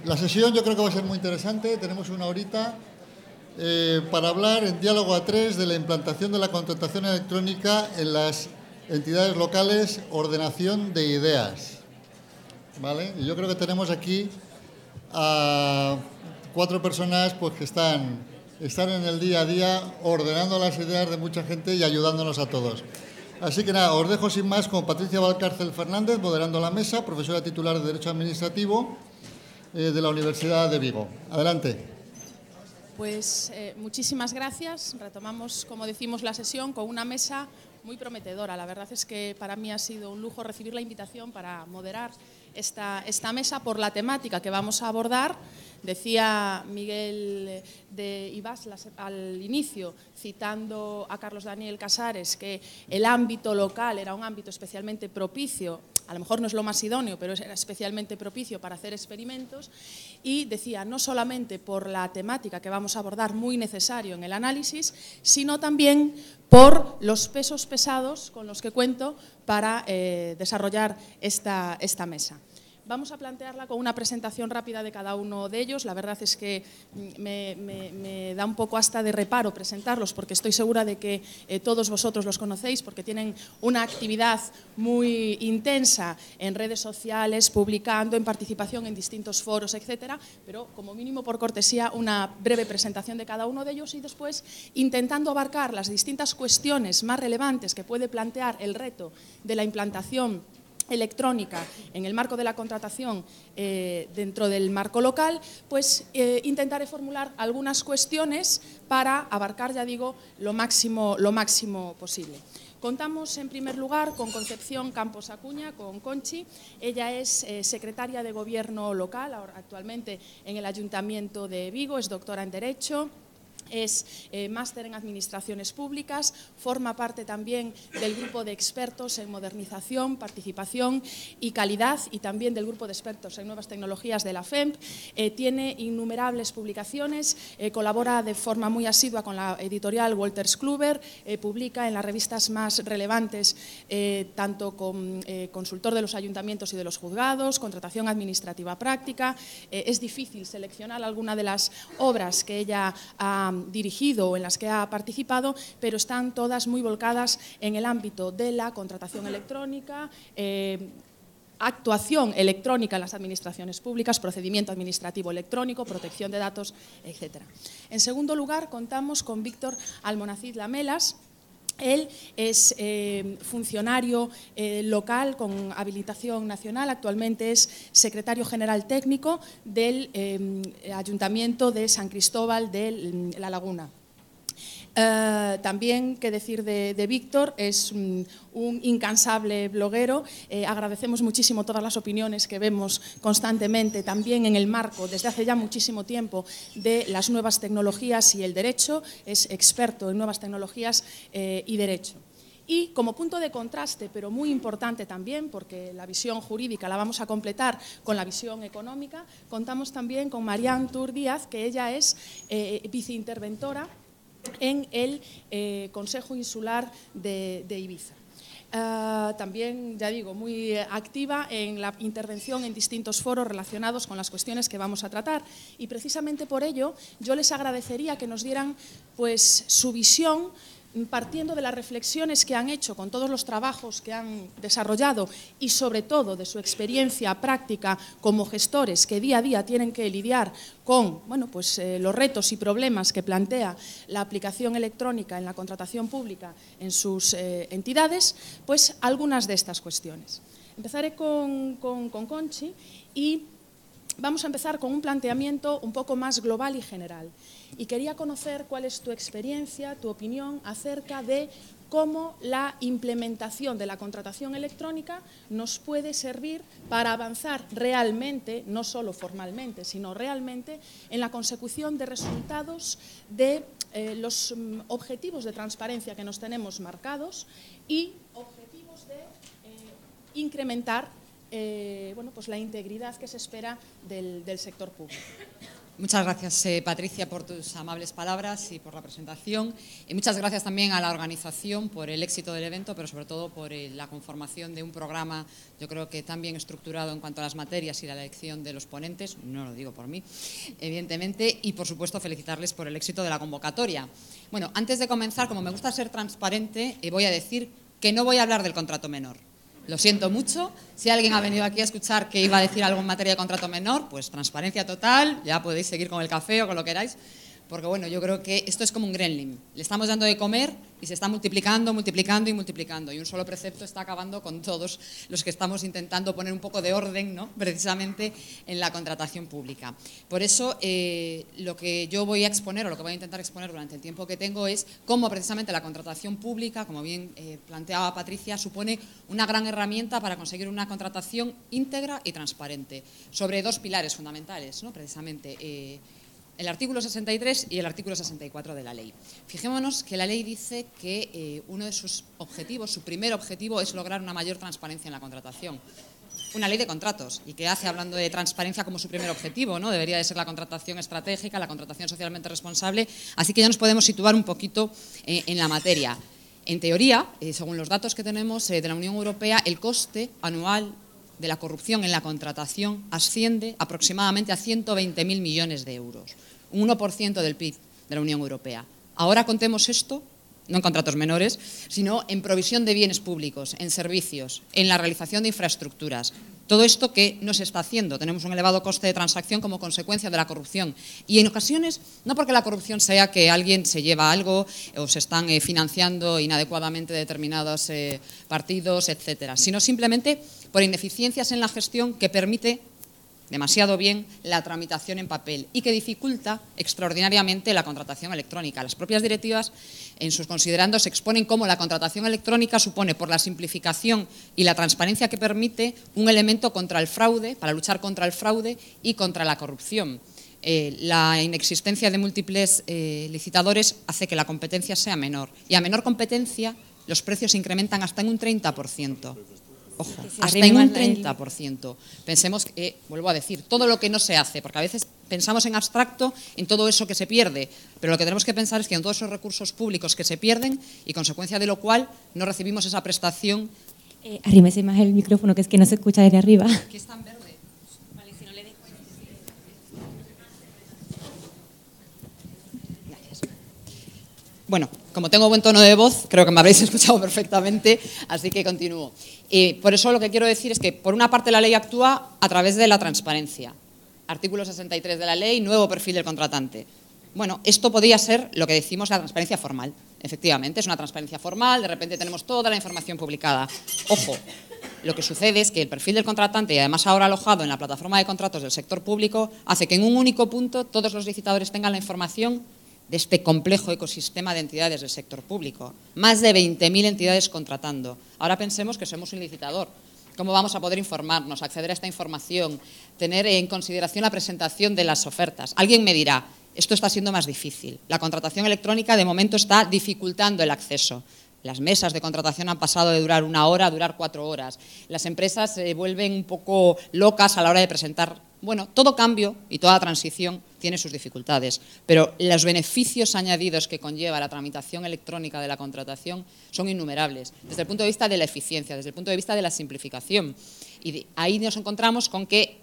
La sesión yo creo que va a ser muy interesante. Tenemos una horita para hablar en diálogo a tres de la implantación de la contratación electrónica en las entidades locales, ordenación de ideas. ¿Vale? Y yo creo que tenemos aquí a cuatro personas pues, que están en el día a día ordenando las ideas de mucha gente y ayudándonos a todos. Así que nada, os dejo sin más con Patricia Valcárcel Fernández, moderando la mesa, profesora titular de Derecho Administrativo de la Universidad de Vigo. Adelante. Pues muchísimas gracias. Retomamos, como decimos, la sesión con una mesa muy prometedora. La verdad es que para mí ha sido un lujo recibir la invitación para moderar esta mesa por la temática que vamos a abordar. Decía Miguel de Ibas al inicio, citando a Carlos Daniel Casares, que el ámbito local era un ámbito especialmente propicio, a lo mejor no es lo más idóneo, pero era especialmente propicio para hacer experimentos, y decía, no solamente por la temática que vamos a abordar, muy necesario en el análisis, sino también por los pesos pesados con los que cuento para desarrollar esta mesa. Vamos a plantearla con una presentación rápida de cada uno de ellos. La verdad es que me da un poco hasta de reparo presentarlos, porque estoy segura de que todos vosotros los conocéis, porque tienen una actividad muy intensa en redes sociales, publicando, en participación en distintos foros, etcétera, pero como mínimo por cortesía una breve presentación de cada uno de ellos y después intentando abarcar las distintas cuestiones más relevantes que puede plantear el reto de la implantación electrónica en el marco de la contratación dentro del marco local, pues intentaré formular algunas cuestiones para abarcar, ya digo, lo máximo posible. Contamos, en primer lugar, con Concepción Campos Acuña, con Conchi. Ella es secretaria de Gobierno local, actualmente en el Ayuntamiento de Vigo, es doctora en Derecho. Es máster en Administraciones Públicas, forma parte también del grupo de expertos en modernización, participación y calidad y también del grupo de expertos en nuevas tecnologías de la FEMP. Tiene innumerables publicaciones, colabora de forma muy asidua con la editorial Wolters Kluwer, publica en las revistas más relevantes, tanto con consultor de los ayuntamientos y de los juzgados, contratación administrativa práctica. Es difícil seleccionar alguna de las obras que ella ha dirigido o en las que ha participado, pero están todas muy volcadas en el ámbito de la contratación electrónica, actuación electrónica en las administraciones públicas, procedimiento administrativo electrónico, protección de datos, etc. En segundo lugar, contamos con Víctor Almonacid Lamelas. Él es funcionario local con habilitación nacional, actualmente es secretario general técnico del Ayuntamiento de San Cristóbal de La Laguna. También, qué decir de Víctor, es un incansable bloguero. Agradecemos muchísimo todas las opiniones que vemos constantemente, también en el marco, desde hace ya muchísimo tiempo, de las nuevas tecnologías y el derecho. Es experto en nuevas tecnologías y derecho. Y como punto de contraste, pero muy importante también, porque la visión jurídica la vamos a completar con la visión económica, contamos también con Marián Tur Díaz, que ella es viceinterventora en el Consejo Insular de Ibiza. También, ya digo, muy activa en la intervención en distintos foros relacionados con las cuestiones que vamos a tratar. Y precisamente por ello yo les agradecería que nos dieran pues, su visión, partiendo de las reflexiones que han hecho con todos los trabajos que han desarrollado y sobre todo de su experiencia práctica como gestores que día a día tienen que lidiar con los retos y problemas que plantea la aplicación electrónica en la contratación pública en sus entidades, pues algunas de estas cuestiones. Empezaré con Conchi y vamos a empezar con un planteamiento un poco más global y general. Y quería conocer cuál es tu experiencia, tu opinión acerca de cómo la implementación de la contratación electrónica nos puede servir para avanzar realmente, no solo formalmente, sino realmente, en la consecución de resultados de los objetivos de transparencia que nos tenemos marcados y objetivos de incrementar la integridad que se espera del sector público. Muchas gracias, Patricia, por tus amables palabras y por la presentación. Y muchas gracias también a la organización por el éxito del evento, pero sobre todo por la conformación de un programa, yo creo que tan bien estructurado en cuanto a las materias y la elección de los ponentes, no lo digo por mí, evidentemente, y por supuesto felicitarles por el éxito de la convocatoria. Bueno, antes de comenzar, como me gusta ser transparente, voy a decir que no voy a hablar del contrato menor. Lo siento mucho. Si alguien ha venido aquí a escuchar que iba a decir algo en materia de contrato menor, pues transparencia total, ya podéis seguir con el café o con lo que queráis, porque bueno, yo creo que esto es como un gremlin. Le estamos dando de comer y se está multiplicando, multiplicando y multiplicando. Y un solo precepto está acabando con todos los que estamos intentando poner un poco de orden, ¿no?, precisamente en la contratación pública. Por eso, lo que yo voy a exponer, o lo que voy a intentar exponer durante el tiempo que tengo, es cómo precisamente la contratación pública, como bien planteaba Patricia, supone una gran herramienta para conseguir una contratación íntegra y transparente, sobre dos pilares fundamentales, ¿no?, precisamente el artículo 63 y el artículo 64 de la ley. Fijémonos que la ley dice que uno de sus objetivos, su primer objetivo, es lograr una mayor transparencia en la contratación. Una ley de contratos, y que hace hablando de transparencia como su primer objetivo, ¿no? Debería de ser la contratación estratégica, la contratación socialmente responsable, así que ya nos podemos situar un poquito en la materia. En teoría, según los datos que tenemos de la Unión Europea, el coste anual de la corrupción en la contratación asciende aproximadamente a 120.000 millones de euros, un 1% del PIB de la Unión Europea. Ahora contemos esto, no en contratos menores, sino en provisión de bienes públicos, en servicios, en la realización de infraestructuras. Todo esto que no se está haciendo. Tenemos un elevado coste de transacción como consecuencia de la corrupción. Y en ocasiones, no porque la corrupción sea que alguien se lleva algo o se están financiando inadecuadamente determinados partidos, etcétera, sino simplemente por ineficiencias en la gestión que permite demasiado bien la tramitación en papel y que dificulta extraordinariamente la contratación electrónica. Las propias directivas, en sus considerandos, exponen cómo la contratación electrónica supone, por la simplificación y la transparencia que permite, un elemento contra el fraude, para luchar contra el fraude y contra la corrupción. La inexistencia de múltiples licitadores hace que la competencia sea menor. Y a menor competencia, los precios se incrementan hasta en un 30%. Ojo, hasta en un 30%. Pensemos que, vuelvo a decir, todo lo que no se hace, porque a veces pensamos en abstracto, en todo eso que se pierde, pero lo que tenemos que pensar es que en todos esos recursos públicos que se pierden y consecuencia de lo cual no recibimos esa prestación. Arrímese más el micrófono, que es que no se escucha desde arriba. ¿Qué está en verde? Vale, si no le dejo. Gracias. Bueno, como tengo buen tono de voz, creo que me habréis escuchado perfectamente, así que continúo. Por eso lo que quiero decir es que, por una parte, la ley actúa a través de la transparencia. Artículo 63 de la ley, nuevo perfil del contratante. Bueno, esto podría ser lo que decimos la transparencia formal. Efectivamente, es una transparencia formal, de repente tenemos toda la información publicada. Ojo, lo que sucede es que el perfil del contratante, y además ahora alojado en la plataforma de contratos del sector público, hace que en un único punto todos los licitadores tengan la información de este complejo ecosistema de entidades del sector público. Más de 20.000 entidades contratando. Ahora pensemos que somos un licitador. ¿Cómo vamos a poder informarnos, acceder a esta información, tener en consideración la presentación de las ofertas? Alguien me dirá, esto está siendo más difícil. La contratación electrónica de momento está dificultando el acceso. Las mesas de contratación han pasado de durar 1 hora a durar 4 horas. Las empresas se vuelven un poco locas a la hora de presentar. Bueno, todo cambio y toda transición tiene sus dificultades, pero los beneficios añadidos que conlleva la tramitación electrónica de la contratación son innumerables, desde el punto de vista de la eficiencia, desde el punto de vista de la simplificación. Y ahí nos encontramos con que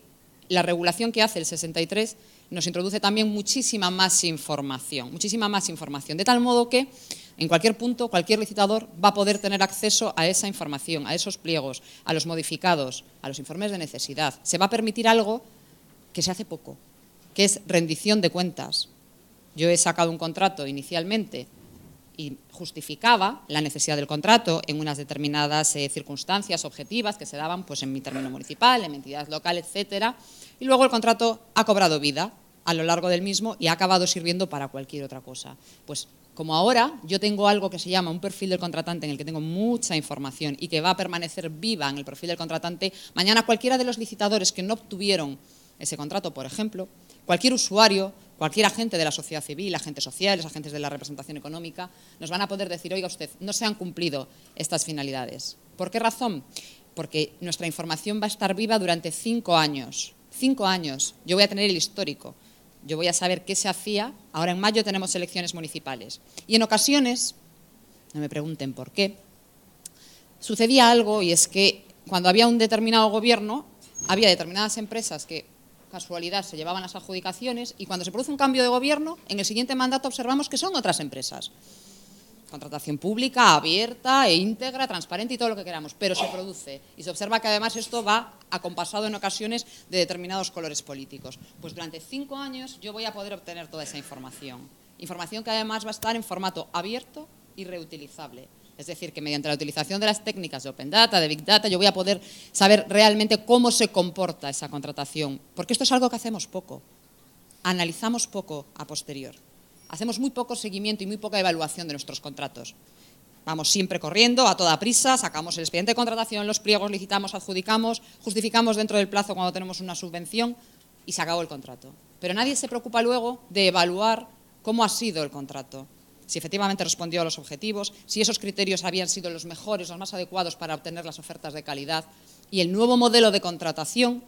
la regulación que hace el 63 nos introduce también muchísima más información, de tal modo que en cualquier punto, cualquier licitador va a poder tener acceso a esa información, a esos pliegos, a los modificados, a los informes de necesidad. Se va a permitir algo que se hace poco, que es rendición de cuentas. Yo he sacado un contrato inicialmente y justificaba la necesidad del contrato en unas determinadas circunstancias objetivas que se daban pues, en mi término municipal, en mi entidad local, etcétera, y luego el contrato ha cobrado vida a lo largo del mismo y ha acabado sirviendo para cualquier otra cosa. Pues como ahora yo tengo algo que se llama un perfil del contratante en el que tengo mucha información y que va a permanecer viva en el perfil del contratante, mañana cualquiera de los licitadores que no obtuvieron ese contrato, por ejemplo, cualquier usuario, cualquier agente de la sociedad civil, agentes sociales, agentes de la representación económica, nos van a poder decir, oiga usted, no se han cumplido estas finalidades. ¿Por qué razón? Porque nuestra información va a estar viva durante 5 años. 5 años. Yo voy a tener el histórico yo voy a saber qué se hacía. Ahora en mayo tenemos elecciones municipales. Y en ocasiones, no me pregunten por qué, sucedía algo, y es que cuando había un determinado gobierno, había determinadas empresas que, casualidad, se llevaban las adjudicaciones, y cuando se produce un cambio de gobierno, en el siguiente mandato observamos que son otras empresas. Contratación pública, abierta e íntegra, transparente y todo lo que queramos, pero se produce. Y se observa que además esto va acompasado en ocasiones de determinados colores políticos. Pues durante 5 años yo voy a poder obtener toda esa información. Información que además va a estar en formato abierto y reutilizable. Es decir, que mediante la utilización de las técnicas de Open Data, de Big Data, yo voy a poder saber realmente cómo se comporta esa contratación. Porque esto es algo que hacemos poco. Analizamos poco a posterior. Hacemos muy poco seguimiento y muy poca evaluación de nuestros contratos. Vamos siempre corriendo, a toda prisa, sacamos el expediente de contratación, los pliegos, licitamos, adjudicamos, justificamos dentro del plazo cuando tenemos una subvención y se acabó el contrato. Pero nadie se preocupa luego de evaluar cómo ha sido el contrato, si efectivamente respondió a los objetivos, si esos criterios habían sido los mejores, los más adecuados para obtener las ofertas de calidad. Y el nuevo modelo de contratación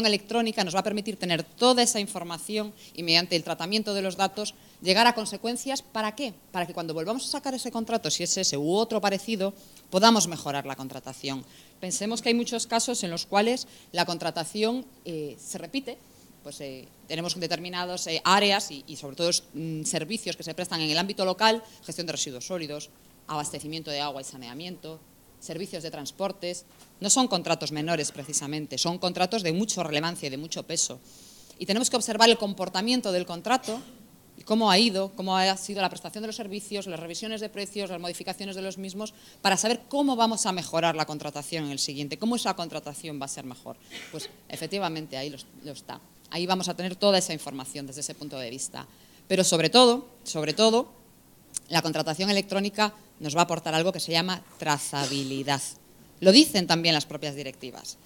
electrónica, nos va a permitir tener toda esa información y mediante el tratamiento de los datos llegar a consecuencias. ¿Para qué? Para que cuando volvamos a sacar ese contrato, si es ese u otro parecido, podamos mejorar la contratación. Pensemos que hay muchos casos en los cuales la contratación se repite. Pues tenemos determinadas áreas y sobre todo servicios que se prestan en el ámbito local, gestión de residuos sólidos, abastecimiento de agua y saneamiento, servicios de transportes. No son contratos menores precisamente, son contratos de mucha relevancia y de mucho peso. Y tenemos que observar el comportamiento del contrato y cómo ha ido, cómo ha sido la prestación de los servicios, las revisiones de precios, las modificaciones de los mismos, para saber cómo vamos a mejorar la contratación en el siguiente, cómo esa contratación va a ser mejor. Pues efectivamente ahí lo está. Ahí vamos a tener toda esa información desde ese punto de vista. Pero sobre todo, la contratación electrónica nos va a aportar algo que se llama trazabilidad. Lo dicen también las propias directivas.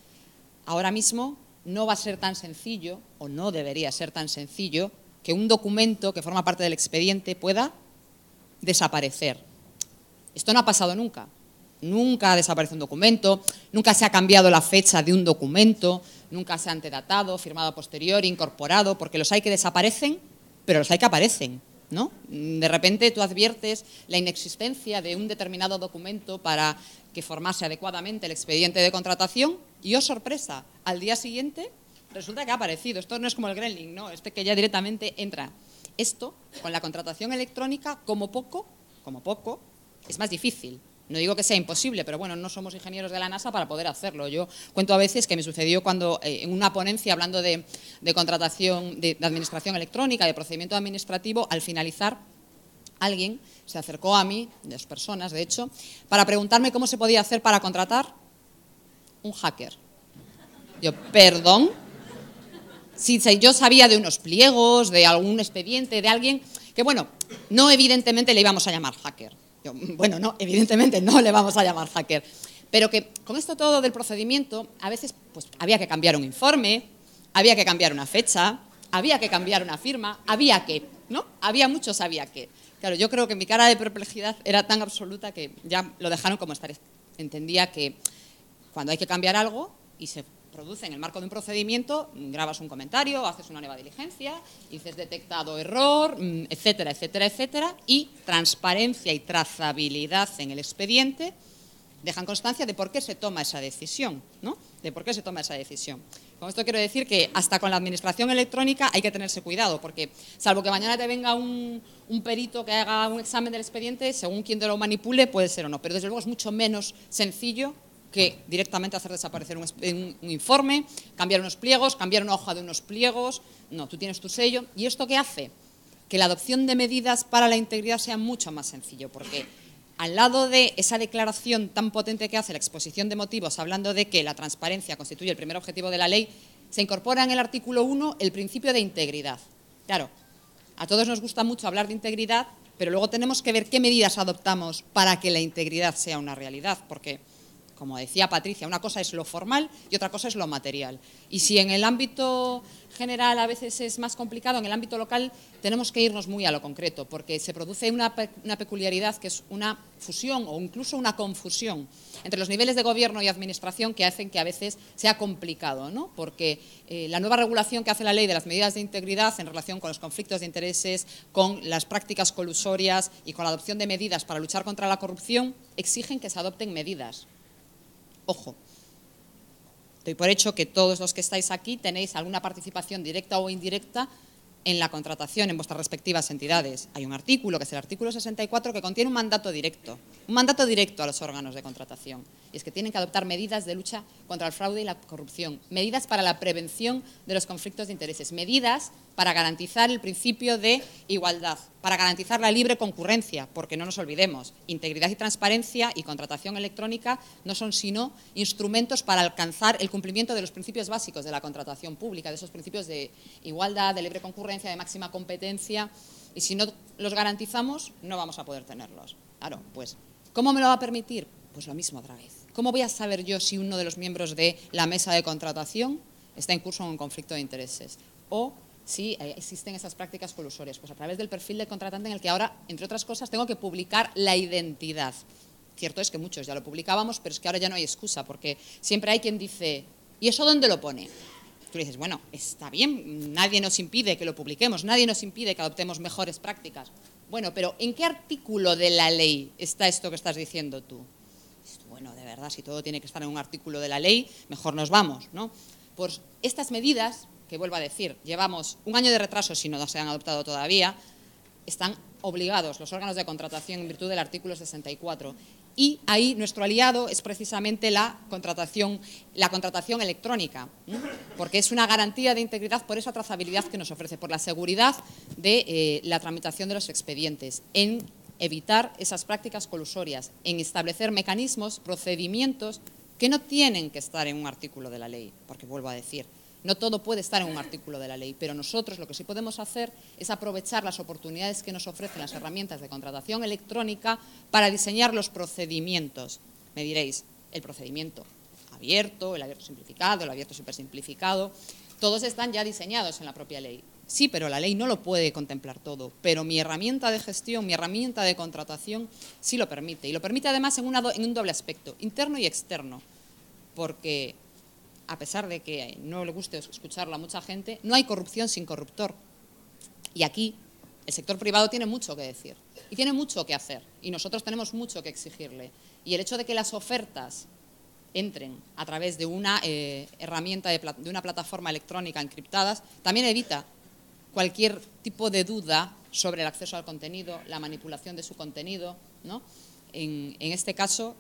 Ahora mismo no va a ser tan sencillo, o no debería ser tan sencillo, que un documento que forma parte del expediente pueda desaparecer. Esto no ha pasado nunca. Nunca ha desaparecido un documento, nunca se ha cambiado la fecha de un documento, nunca se ha antedatado, firmado a posteriori, incorporado, porque los hay que desaparecen, pero los hay que aparecen, ¿no? De repente tú adviertes la inexistencia de un determinado documento para que formase adecuadamente el expediente de contratación y, oh sorpresa, al día siguiente resulta que ha aparecido. Esto no es como el Gremlin, ¿no? Que ya directamente entra. Esto, con la contratación electrónica, como poco, es más difícil. No digo que sea imposible, pero bueno, no somos ingenieros de la NASA para poder hacerlo. Yo cuento a veces que me sucedió cuando en una ponencia hablando de contratación, de administración electrónica, de procedimiento administrativo, al finalizar alguien se acercó a mí, 2 personas de hecho, para preguntarme cómo se podía hacer para contratar un hacker. Yo, ¿perdón? Si yo sabía de unos pliegos, de algún expediente, de alguien que, bueno, no evidentemente le íbamos a llamar hacker. Yo, bueno, no, evidentemente no le vamos a llamar hacker, pero que con esto todo del procedimiento, a veces pues, había que cambiar un informe, había que cambiar una fecha, había que cambiar una firma, había que, ¿no? Había muchos había que. Claro, yo creo que mi cara de perplejidad era tan absoluta que ya lo dejaron como estar. Entendía que cuando hay que cambiar algo y se produce en el marco de un procedimiento, grabas un comentario, haces una nueva diligencia, dices detectado error, etcétera, etcétera, etcétera, y transparencia y trazabilidad en el expediente dejan constancia de por qué se toma esa decisión, ¿no? De por qué se toma esa decisión. Con esto quiero decir que hasta con la administración electrónica hay que tenerse cuidado, porque salvo que mañana te venga un perito que haga un examen del expediente, según quien te lo manipule, puede ser o no, pero desde luego es mucho menos sencillo que directamente hacer desaparecer un informe, cambiar unos pliegos, cambiar una hoja de unos pliegos. No, tú tienes tu sello. ¿Y esto qué hace? Que la adopción de medidas para la integridad sea mucho más sencillo, porque al lado de esa declaración tan potente que hace la exposición de motivos, hablando de que la transparencia constituye el primer objetivo de la ley, se incorpora en el artículo 1 el principio de integridad. Claro, a todos nos gusta mucho hablar de integridad, pero luego tenemos que ver qué medidas adoptamos para que la integridad sea una realidad, porque como decía Patricia, una cosa es lo formal y otra cosa es lo material. Y si en el ámbito general a veces es más complicado, en el ámbito local tenemos que irnos muy a lo concreto, porque se produce una peculiaridad que es una fusión o incluso una confusión entre los niveles de gobierno y administración que hacen que a veces sea complicado, ¿no? Porque la nueva regulación que hace la ley de las medidas de integridad en relación con los conflictos de intereses, con las prácticas colusorias y con la adopción de medidas para luchar contra la corrupción, exigen que se adopten medidas. Ojo, doy por hecho que todos los que estáis aquí tenéis alguna participación directa o indirecta en la contratación en vuestras respectivas entidades. Hay un artículo, que es el artículo 64, que contiene un mandato directo a los órganos de contratación. Y es que tienen que adoptar medidas de lucha contra el fraude y la corrupción, medidas para la prevención de los conflictos de intereses, medidas para garantizar el principio de igualdad, para garantizar la libre concurrencia, porque no nos olvidemos, integridad y transparencia y contratación electrónica no son sino instrumentos para alcanzar el cumplimiento de los principios básicos de la contratación pública, de esos principios de igualdad, de libre concurrencia, de máxima competencia, y si no los garantizamos, no vamos a poder tenerlos. Claro, pues, ¿cómo me lo va a permitir? Pues lo mismo otra vez. ¿Cómo voy a saber yo si uno de los miembros de la mesa de contratación está en curso en un conflicto de intereses? O si existen esas prácticas colusorias. Pues a través del perfil del contratante en el que ahora, entre otras cosas, tengo que publicar la identidad. Cierto es que muchos ya lo publicábamos, pero es que ahora ya no hay excusa, porque siempre hay quien dice, ¿y eso dónde lo pone? Tú le dices, bueno, está bien, nadie nos impide que lo publiquemos, nadie nos impide que adoptemos mejores prácticas. Bueno, pero ¿en qué artículo de la ley está esto que estás diciendo tú? Bueno, de verdad, si todo tiene que estar en un artículo de la ley, mejor nos vamos, ¿no? Pues estas medidas, que vuelvo a decir, llevamos un año de retraso si no se han adoptado todavía, están obligados los órganos de contratación en virtud del artículo 64. Y ahí nuestro aliado es precisamente la contratación electrónica, ¿no? Porque es una garantía de integridad por esa trazabilidad que nos ofrece, por la seguridad de la tramitación de los expedientes, en evitar esas prácticas colusorias, en establecer mecanismos, procedimientos que no tienen que estar en un artículo de la ley, porque vuelvo a decir, no todo puede estar en un artículo de la ley, pero nosotros lo que sí podemos hacer es aprovechar las oportunidades que nos ofrecen las herramientas de contratación electrónica para diseñar los procedimientos. Me diréis, el procedimiento abierto, el abierto simplificado, el abierto supersimplificado, todos están ya diseñados en la propia ley. Sí, pero la ley no lo puede contemplar todo, pero mi herramienta de gestión, mi herramienta de contratación sí lo permite. Y lo permite además en un doble aspecto, interno y externo, porque a pesar de que no le guste escucharlo a mucha gente, no hay corrupción sin corruptor. Y aquí el sector privado tiene mucho que decir y tiene mucho que hacer y nosotros tenemos mucho que exigirle. Y el hecho de que las ofertas entren a través de una herramienta, de una plataforma electrónica encriptadas, también evita cualquier tipo de duda sobre el acceso al contenido, la manipulación de su contenido, ¿no? En este caso,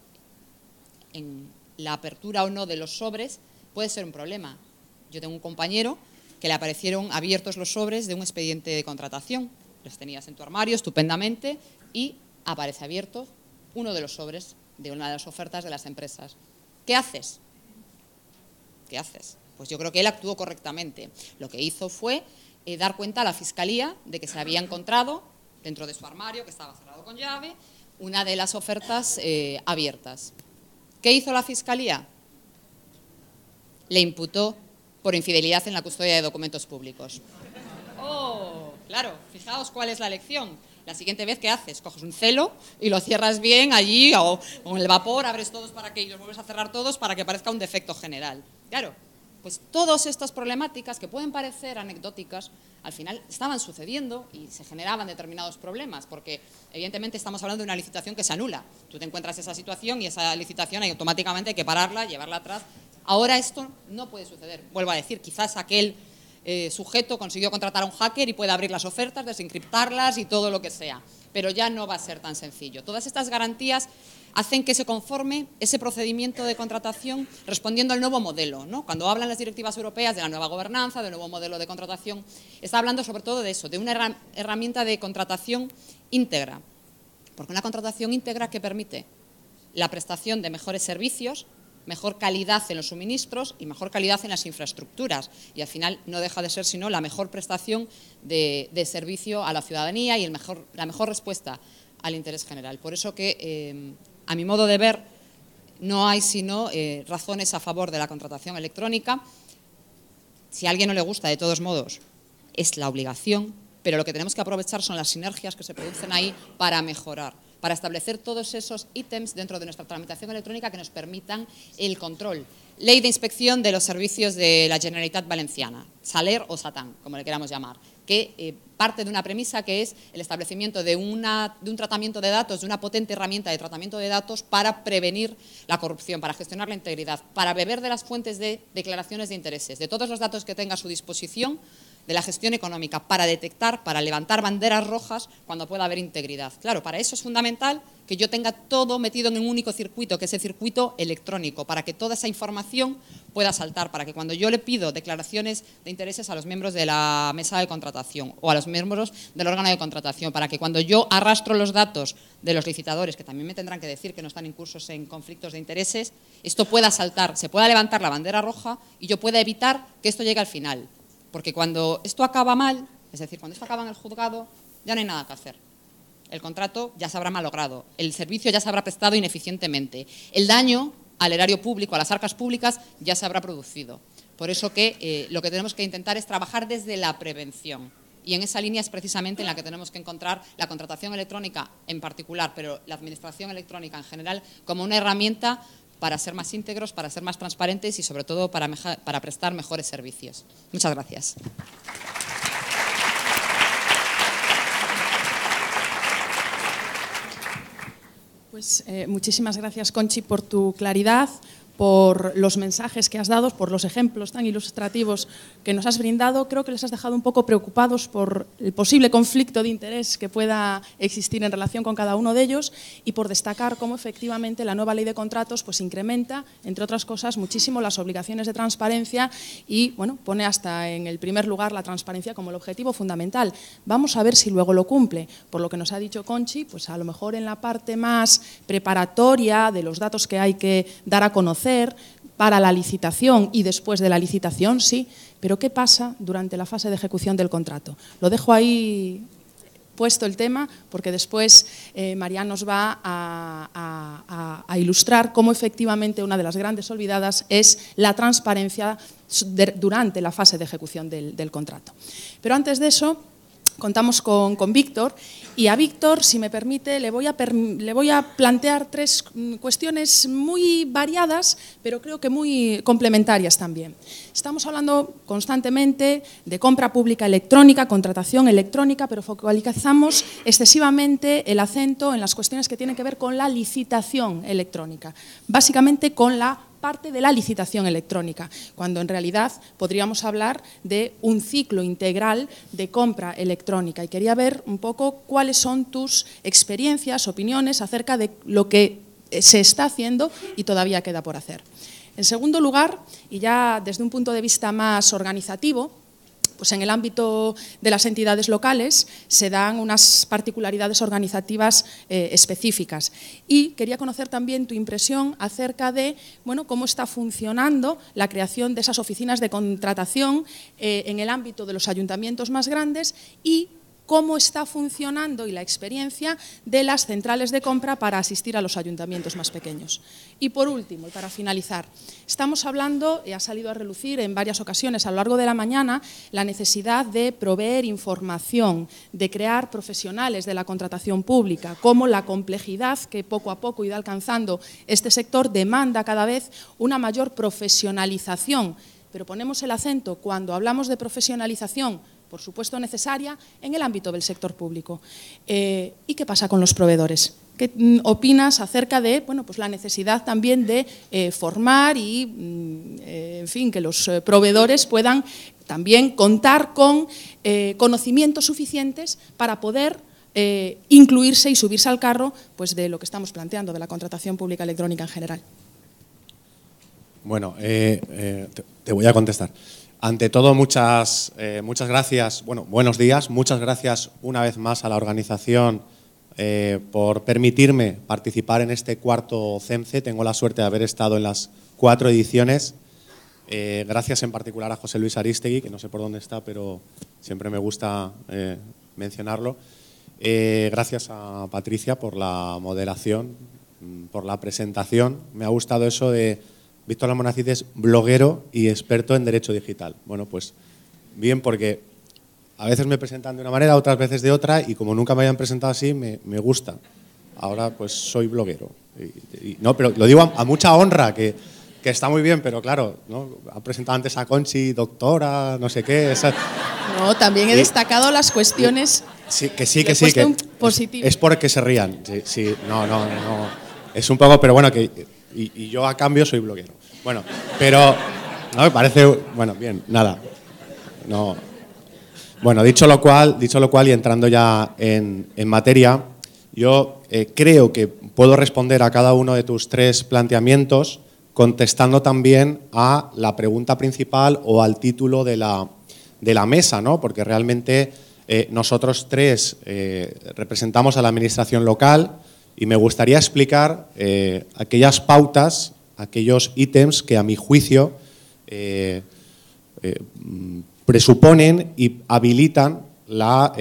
en la apertura o no de los sobres puede ser un problema. Yo tengo un compañero que le aparecieron abiertos los sobres de un expediente de contratación. Los tenías en tu armario estupendamente y aparece abierto uno de los sobres de una de las ofertas de las empresas. ¿Qué haces? ¿Qué haces? Pues yo creo que él actuó correctamente. Lo que hizo fue dar cuenta a la Fiscalía de que se había encontrado dentro de su armario, que estaba cerrado con llave, una de las ofertas abiertas. ¿Qué hizo la Fiscalía? Le imputó por infidelidad en la custodia de documentos públicos. ¡Oh! Claro, fijaos cuál es la lección. La siguiente vez, ¿qué haces? Coges un celo y lo cierras bien allí o con el vapor, abres todos para que, y los vuelves a cerrar todos para que parezca un defecto general. Claro, pues todas estas problemáticas que pueden parecer anecdóticas, al final estaban sucediendo y se generaban determinados problemas, porque evidentemente estamos hablando de una licitación que se anula. Tú te encuentras esa situación y esa licitación hay automáticamente hay que pararla, llevarla atrás. Ahora esto no puede suceder. Vuelvo a decir, quizás aquel sujeto consiguió contratar a un hacker y puede abrir las ofertas, desencriptarlas y todo lo que sea, pero ya no va a ser tan sencillo. Todas estas garantías hacen que se conforme ese procedimiento de contratación respondiendo al nuevo modelo, ¿no? Cuando hablan las directivas europeas de la nueva gobernanza, del nuevo modelo de contratación, está hablando sobre todo de eso, de una herramienta de contratación íntegra, porque una contratación íntegra que permite la prestación de mejores servicios, mejor calidad en los suministros y mejor calidad en las infraestructuras. Y al final no deja de ser sino la mejor prestación de servicio a la ciudadanía y la mejor respuesta al interés general. Por eso que, a mi modo de ver, no hay sino razones a favor de la contratación electrónica. Si a alguien no le gusta, de todos modos, es la obligación, pero lo que tenemos que aprovechar son las sinergias que se producen ahí para mejorar, para establecer todos esos ítems dentro de nuestra tramitación electrónica que nos permitan el control. Ley de inspección de los servicios de la Generalitat Valenciana, Saler o Satán, como le queramos llamar, que parte de una premisa que es el establecimiento de un tratamiento de datos, de una potente herramienta de tratamiento de datos para prevenir la corrupción, para gestionar la integridad, para beber de las fuentes de declaraciones de intereses, de todos los datos que tenga a su disposición, de la gestión económica, para detectar, para levantar banderas rojas cuando pueda haber integridad. Claro, para eso es fundamental que yo tenga todo metido en un único circuito, que es el circuito electrónico, para que toda esa información pueda saltar, para que cuando yo le pido declaraciones de intereses a los miembros de la mesa de contratación o a los miembros del órgano de contratación, para que cuando yo arrastro los datos de los licitadores, que también me tendrán que decir que no están incursos en conflictos de intereses, esto pueda saltar, se pueda levantar la bandera roja y yo pueda evitar que esto llegue al final. Porque cuando esto acaba mal, es decir, cuando esto acaba en el juzgado, ya no hay nada que hacer. El contrato ya se habrá malogrado, el servicio ya se habrá prestado ineficientemente, el daño al erario público, a las arcas públicas, ya se habrá producido. Por eso que lo que tenemos que intentar es trabajar desde la prevención. Y en esa línea es precisamente en la que tenemos que encontrar la contratación electrónica en particular, pero la administración electrónica en general, como una herramienta para ser más íntegros, para ser más transparentes y, sobre todo, para prestar mejores servicios. Muchas gracias. Pues muchísimas gracias, Conchi, por tu claridad, por los mensajes que has dado, por los ejemplos tan ilustrativos que nos has brindado. Creo que les has dejado un poco preocupados por el posible conflicto de interés que pueda existir en relación con cada uno de ellos y por destacar cómo efectivamente la nueva ley de contratos pues incrementa, entre otras cosas, muchísimo las obligaciones de transparencia y bueno, pone hasta en el primer lugar la transparencia como el objetivo fundamental. Vamos a ver si luego lo cumple. Por lo que nos ha dicho Conchi, pues a lo mejor en la parte más preparatoria de los datos que hay que dar a conocer para la licitación y después de la licitación, sí, pero ¿qué pasa durante la fase de ejecución del contrato? Lo dejo ahí puesto el tema porque después Marian nos va a ilustrar cómo efectivamente una de las grandes olvidadas es la transparencia durante la fase de ejecución del contrato. Pero antes de eso, contamos con Víctor y a Víctor, si me permite, le voy a plantear tres cuestiones muy variadas, pero creo que muy complementarias también. Estamos hablando constantemente de compra pública electrónica, contratación electrónica, pero focalizamos excesivamente el acento en las cuestiones que tienen que ver con la licitación electrónica, básicamente con la parte de la licitación electrónica, cuando en realidad podríamos hablar de un ciclo integral de compra electrónica. Y quería ver un poco cuáles son tus experiencias, opiniones acerca de lo que se está haciendo y todavía queda por hacer. En segundo lugar, y ya desde un punto de vista más organizativo, pues en el ámbito de las entidades locales se dan unas particularidades organizativas específicas. Y quería conocer también tu impresión acerca de cómo está funcionando la creación de esas oficinas de contratación en el ámbito de los ayuntamientos más grandes y cómo está funcionando y la experiencia de las centrales de compra para asistir a los ayuntamientos más pequeños. Y por último, y para finalizar, estamos hablando, y ha salido a relucir en varias ocasiones a lo largo de la mañana, la necesidad de proveer información, de crear profesionales de la contratación pública, cómo la complejidad que poco a poco irá alcanzando este sector demanda cada vez una mayor profesionalización. Pero ponemos el acento cuando hablamos de profesionalización, por supuesto necesaria, en el ámbito del sector público. ¿Y qué pasa con los proveedores? ¿Qué opinas acerca de pues la necesidad también de formar y, en fin, que los proveedores puedan también contar con conocimientos suficientes para poder incluirse y subirse al carro pues, de lo que estamos planteando, de la contratación pública electrónica en general? Bueno, te voy a contestar. Ante todo, muchas gracias, buenos días, muchas gracias una vez más a la organización por permitirme participar en este cuarto CEMCE. Tengo la suerte de haber estado en las 4 ediciones. Gracias en particular a José Luis Arístegui, que no sé por dónde está, pero siempre me gusta mencionarlo. Gracias a Patricia por la moderación por la presentación. Me ha gustado eso de Víctor Almonacid es bloguero y experto en derecho digital. Bueno, pues bien, porque a veces me presentan de una manera, otras veces de otra, y como nunca me habían presentado así, me gusta. Ahora pues soy bloguero. No, pero lo digo a mucha honra, que está muy bien, pero claro, ¿no? Ha presentado antes a Conchi, doctora, no sé qué. No, también he destacado las cuestiones. Sí, que sí. Positivo. Es porque se rían. Sí, no. Es un poco, pero bueno, y yo a cambio soy bloguero. Bueno, pero no me parece, bueno, bien, nada. No. Bueno, dicho lo cual y entrando ya en materia, yo creo que puedo responder a cada uno de tus 3 planteamientos contestando también a la pregunta principal o al título de la mesa, ¿no? Porque realmente nosotros 3 representamos a la administración local y me gustaría explicar aquellas pautas, aquellos ítems que a mi juicio presuponen y habilitan la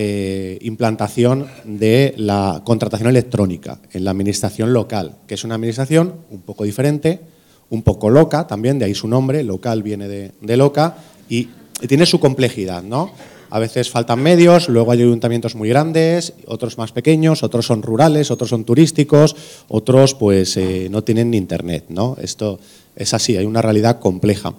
implantación de la contratación electrónica en la administración local, que es una administración un poco diferente, un poco loca también, de ahí su nombre, local viene de loca, y tiene su complejidad, ¿no? A veces faltan medios, luego hay ayuntamientos muy grandes, otros más pequeños, otros son rurales, otros son turísticos, otros pues no tienen ni internet, ¿no? Esto es así, hay una realidad compleja.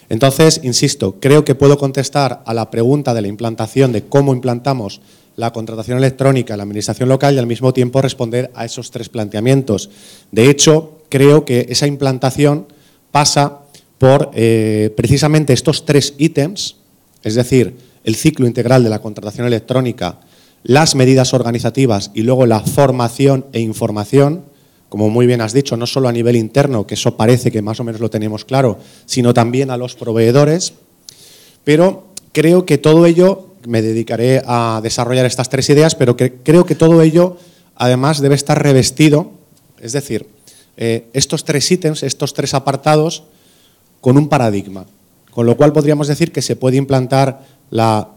Entonces, insisto, creo que puedo contestar a la pregunta de la implantación, de cómo implantamos la contratación electrónica en la administración local y al mismo tiempo responder a esos 3 planteamientos. De hecho, creo que esa implantación pasa por precisamente estos 3 ítems, es decir, el ciclo integral de la contratación electrónica, las medidas organizativas y luego la formación e información, como muy bien has dicho, no solo a nivel interno, que eso parece que más o menos lo tenemos claro, sino también a los proveedores. Pero creo que todo ello, me dedicaré a desarrollar estas 3 ideas, pero creo que todo ello además debe estar revestido, es decir, estos 3 ítems, estos 3 apartados, con un paradigma. Con lo cual podríamos decir que se puede implantar la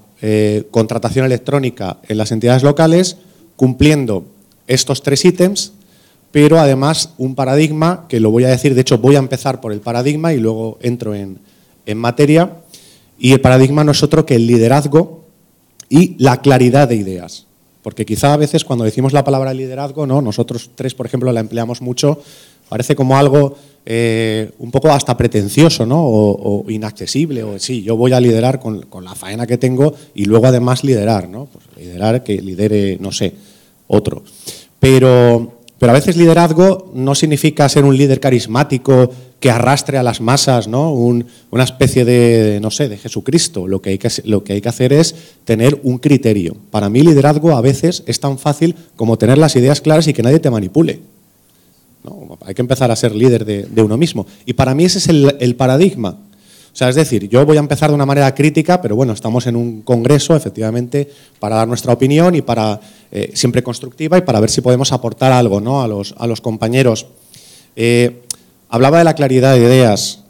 contratación electrónica en las entidades locales cumpliendo estos 3 ítems, pero además un paradigma, que lo voy a decir, de hecho voy a empezar por el paradigma y luego entro en materia, y el paradigma no es otro que el liderazgo y la claridad de ideas. Porque quizá a veces cuando decimos la palabra liderazgo, ¿no? Nosotros 3, por ejemplo, la empleamos mucho, parece como algo un poco hasta pretencioso, ¿no? O inaccesible, o sí, yo voy a liderar con la faena que tengo y luego además liderar, ¿no? Pues liderar que lidere, no sé, otro. Pero a veces liderazgo no significa ser un líder carismático que arrastre a las masas, ¿no? Una especie de, no sé, de Jesucristo. Lo que hay que hacer es tener un criterio. Para mí liderazgo a veces es tan fácil como tener las ideas claras y que nadie te manipule, ¿no? Hay que empezar a ser líder de uno mismo. Y para mí ese es el paradigma. O sea, es decir, yo voy a empezar de una manera crítica, pero bueno, estamos en un congreso, efectivamente, para dar nuestra opinión y para siempre constructiva y para ver si podemos aportar algo, ¿no? a los compañeros. Hablaba de la claridad de ideas.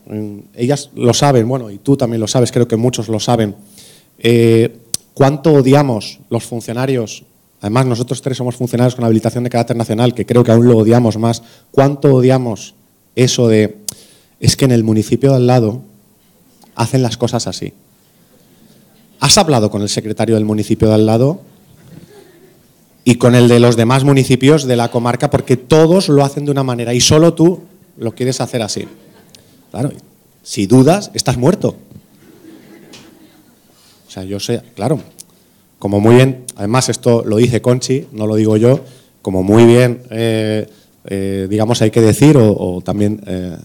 Ellas lo saben, bueno, y tú también lo sabes, creo que muchos lo saben. ¿Cuánto odiamos los funcionarios? Además, nosotros 3 somos funcionarios con habilitación de carácter nacional, que creo que aún lo odiamos más. ¿Cuánto odiamos eso de, es que en el municipio de al lado hacen las cosas así? ¿Has hablado con el secretario del municipio de al lado y con el de los demás municipios de la comarca? Porque todos lo hacen de una manera y solo tú lo quieres hacer así. Claro, si dudas, estás muerto. O sea, yo sé, claro, como muy bien, además esto lo dice Conchi, no lo digo yo, como muy bien, digamos, hay que decir, o también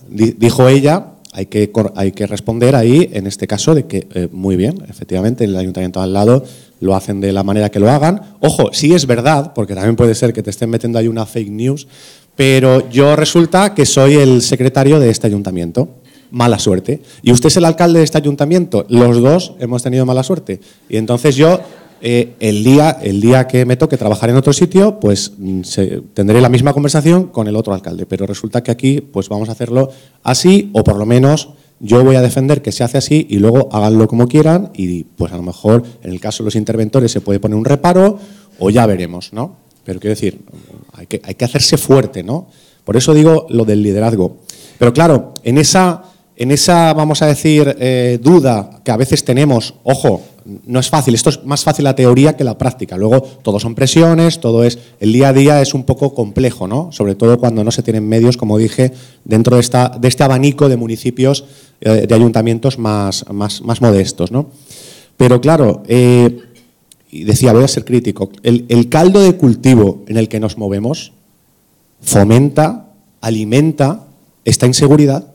dijo ella, hay que responder ahí, en este caso, de que muy bien, efectivamente, el ayuntamiento al lado lo hacen de la manera que lo hagan. Ojo, sí es verdad, porque también puede ser que te estén metiendo ahí una fake news, pero yo resulta que soy el secretario de este ayuntamiento. Mala suerte. ¿Y usted es el alcalde de este ayuntamiento? Los 2 hemos tenido mala suerte. Y entonces yo, el día que me toque trabajar en otro sitio, pues tendré la misma conversación con el otro alcalde. Pero resulta que aquí pues vamos a hacerlo así, o por lo menos yo voy a defender que se hace así y luego háganlo como quieran y pues a lo mejor en el caso de los interventores se puede poner un reparo o ya veremos, ¿no? Pero quiero decir, hay que hacerse fuerte, ¿no? Por eso digo lo del liderazgo. Pero claro, en esa vamos a decir, duda que a veces tenemos, ojo, no es fácil, esto es más fácil la teoría que la práctica. Luego, todo son presiones, el día a día es un poco complejo, ¿no? Sobre todo cuando no se tienen medios, como dije, dentro de este abanico de municipios, de ayuntamientos más modestos, ¿no? Pero claro, y decía, voy a ser crítico, el caldo de cultivo en el que nos movemos fomenta, alimenta esta inseguridad.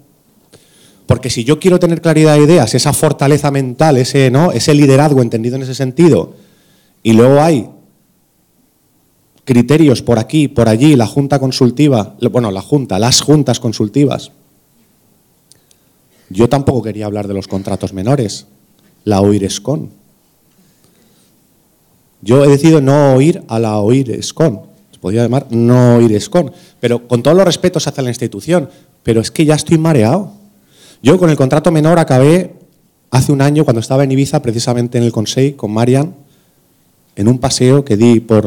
Porque si yo quiero tener claridad de ideas, esa fortaleza mental, ese liderazgo entendido en ese sentido, y luego hay criterios por aquí, por allí, la junta consultiva, las juntas consultivas. Yo tampoco quería hablar de los contratos menores, la OIRESCON. Yo he decidido no oír a la OIRESCON, se podría llamar no OIRESCON, pero con todos los respetos hacia la institución, pero es que ya estoy mareado. Yo con el contrato menor acabé hace un año cuando estaba en Ibiza, precisamente en el Consell, con Marian, en un paseo que di por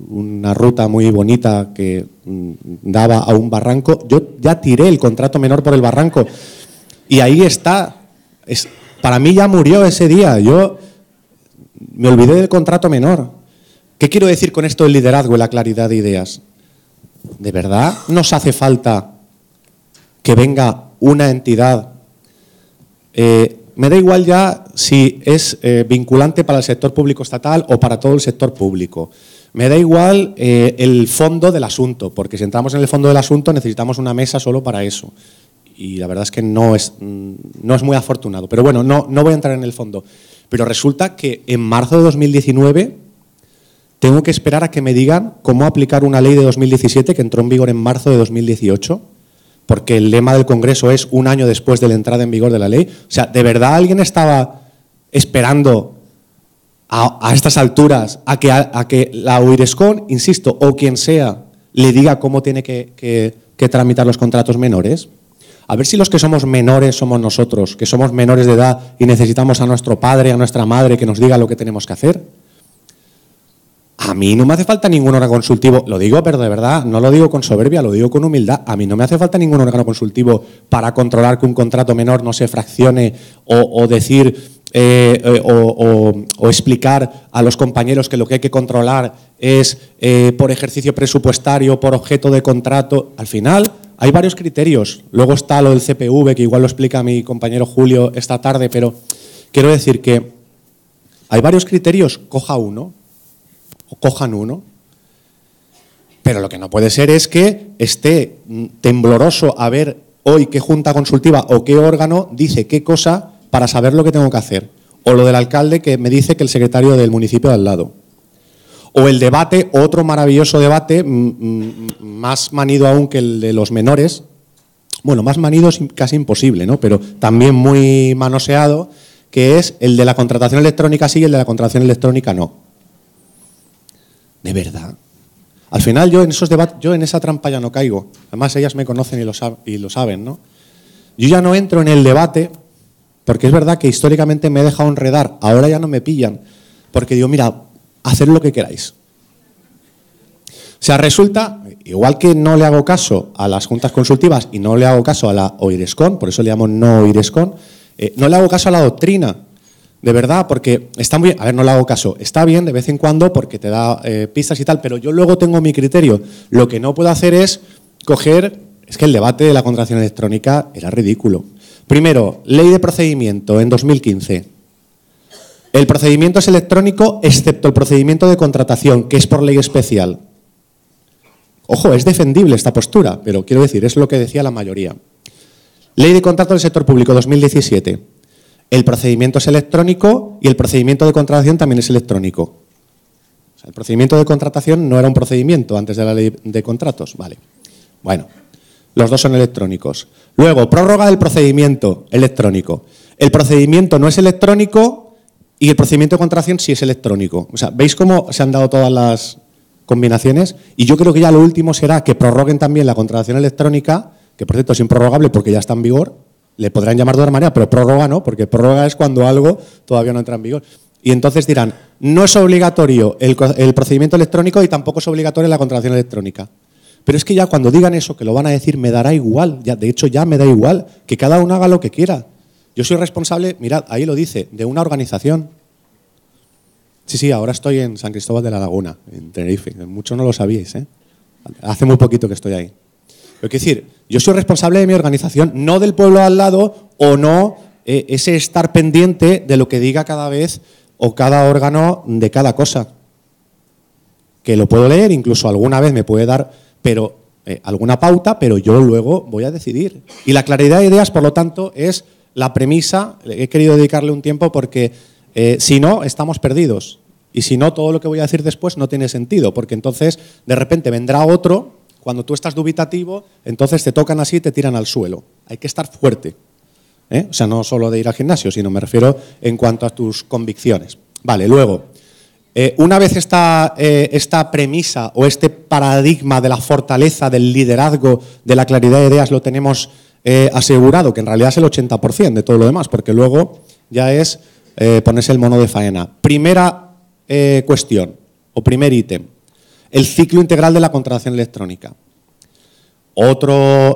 una ruta muy bonita que daba a un barranco. Yo ya tiré el contrato menor por el barranco y ahí está. Para mí ya murió ese día. Yo me olvidé del contrato menor. ¿Qué quiero decir con esto del liderazgo y la claridad de ideas? ¿De verdad nos hace falta que venga una entidad? Me da igual ya si es vinculante para el sector público estatal o para todo el sector público. Me da igual el fondo del asunto, porque si entramos en el fondo del asunto necesitamos una mesa solo para eso. Y la verdad es que no es muy afortunado. Pero bueno, no voy a entrar en el fondo. Pero resulta que en marzo de 2019 tengo que esperar a que me digan cómo aplicar una ley de 2017 que entró en vigor en marzo de 2018. Porque el lema del Congreso es un año después de la entrada en vigor de la ley. O sea, ¿de verdad alguien estaba esperando a estas alturas a que la OIRESCON, insisto, o quien sea, le diga cómo tiene que tramitar los contratos menores? A ver si los que somos menores somos nosotros, que somos menores de edad y necesitamos a nuestro padre, a nuestra madre que nos diga lo que tenemos que hacer. A mí no me hace falta ningún órgano consultivo, lo digo, pero de verdad, no lo digo con soberbia, lo digo con humildad. A mí no me hace falta ningún órgano consultivo para controlar que un contrato menor no se fraccione o decir o explicar a los compañeros que lo que hay que controlar es por ejercicio presupuestario, por objeto de contrato. Al final hay varios criterios. Luego está lo del CPV, que igual lo explica mi compañero Julio esta tarde, pero quiero decir que hay varios criterios, coja uno. O cojan uno, pero lo que no puede ser es que esté tembloroso a ver hoy qué junta consultiva o qué órgano dice qué cosa para saber lo que tengo que hacer, o lo del alcalde que me dice que el secretario del municipio de al lado, o el debate, otro maravilloso debate, más manido aún que el de los menores, bueno, más manido es casi imposible, ¿no? Pero también muy manoseado, que es el de la contratación electrónica sí y el de la contratación electrónica no. ¿De verdad? Al final yo en esos debates, yo en esa trampa ya no caigo. Además ellas me conocen y lo saben, ¿no? Yo ya no entro en el debate porque es verdad que históricamente me he dejado enredar. Ahora ya no me pillan porque digo, mira, haced lo que queráis. O sea, resulta, igual que no le hago caso a las juntas consultivas y no le hago caso a la OIRESCON, por eso le llamo no OIRESCON, no le hago caso a la doctrina. De verdad, porque está muy bien, a ver, no le hago caso, está bien de vez en cuando porque te da pistas y tal, pero yo luego tengo mi criterio. Lo que no puedo hacer es es que el debate de la contratación electrónica era ridículo. Primero, ley de procedimiento en 2015. El procedimiento es electrónico excepto el procedimiento de contratación, que es por ley especial. Ojo, es defendible esta postura, pero quiero decir, es lo que decía la mayoría. Ley de contrato del sector público 2017. El procedimiento es electrónico y el procedimiento de contratación también es electrónico. O sea, el procedimiento de contratación no era un procedimiento antes de la ley de contratos. Vale. Bueno, los dos son electrónicos. Luego, prórroga del procedimiento electrónico. El procedimiento no es electrónico y el procedimiento de contratación sí es electrónico. O sea, ¿veis cómo se han dado todas las combinaciones? Y yo creo que ya lo último será que prorroguen también la contratación electrónica, que por cierto es improrrogable porque ya está en vigor. Le podrán llamar de otra manera, pero prórroga no, porque prórroga es cuando algo todavía no entra en vigor. Y entonces dirán, no es obligatorio el procedimiento electrónico y tampoco es obligatoria la contratación electrónica. Pero es que ya cuando digan eso, que lo van a decir, me dará igual. Ya, de hecho, ya me da igual. Que cada uno haga lo que quiera. Yo soy responsable, mirad, ahí lo dice, de una organización. Sí, ahora estoy en San Cristóbal de la Laguna, en Tenerife. Muchos no lo sabíais, ¿eh? Hace muy poquito que estoy ahí. Pero quiero decir, yo soy responsable de mi organización, no del pueblo al lado o no ese estar pendiente de lo que diga cada vez o cada órgano de cada cosa. Que lo puedo leer, incluso alguna vez me puede dar alguna pauta, pero yo luego voy a decidir. Y la claridad de ideas, por lo tanto, es la premisa. He querido dedicarle un tiempo porque si no, estamos perdidos. Y si no, todo lo que voy a decir después no tiene sentido, porque entonces de repente vendrá otro, cuando tú estás dubitativo, entonces te tocan así y te tiran al suelo. Hay que estar fuerte. O sea, no solo de ir al gimnasio, sino me refiero en cuanto a tus convicciones. Vale, luego, una vez esta premisa o este paradigma de la fortaleza, del liderazgo, de la claridad de ideas lo tenemos asegurado, que en realidad es el 80% de todo lo demás, porque luego ya es ponerse el mono de faena. Primera cuestión o primer ítem, el ciclo integral de la contratación electrónica. Otro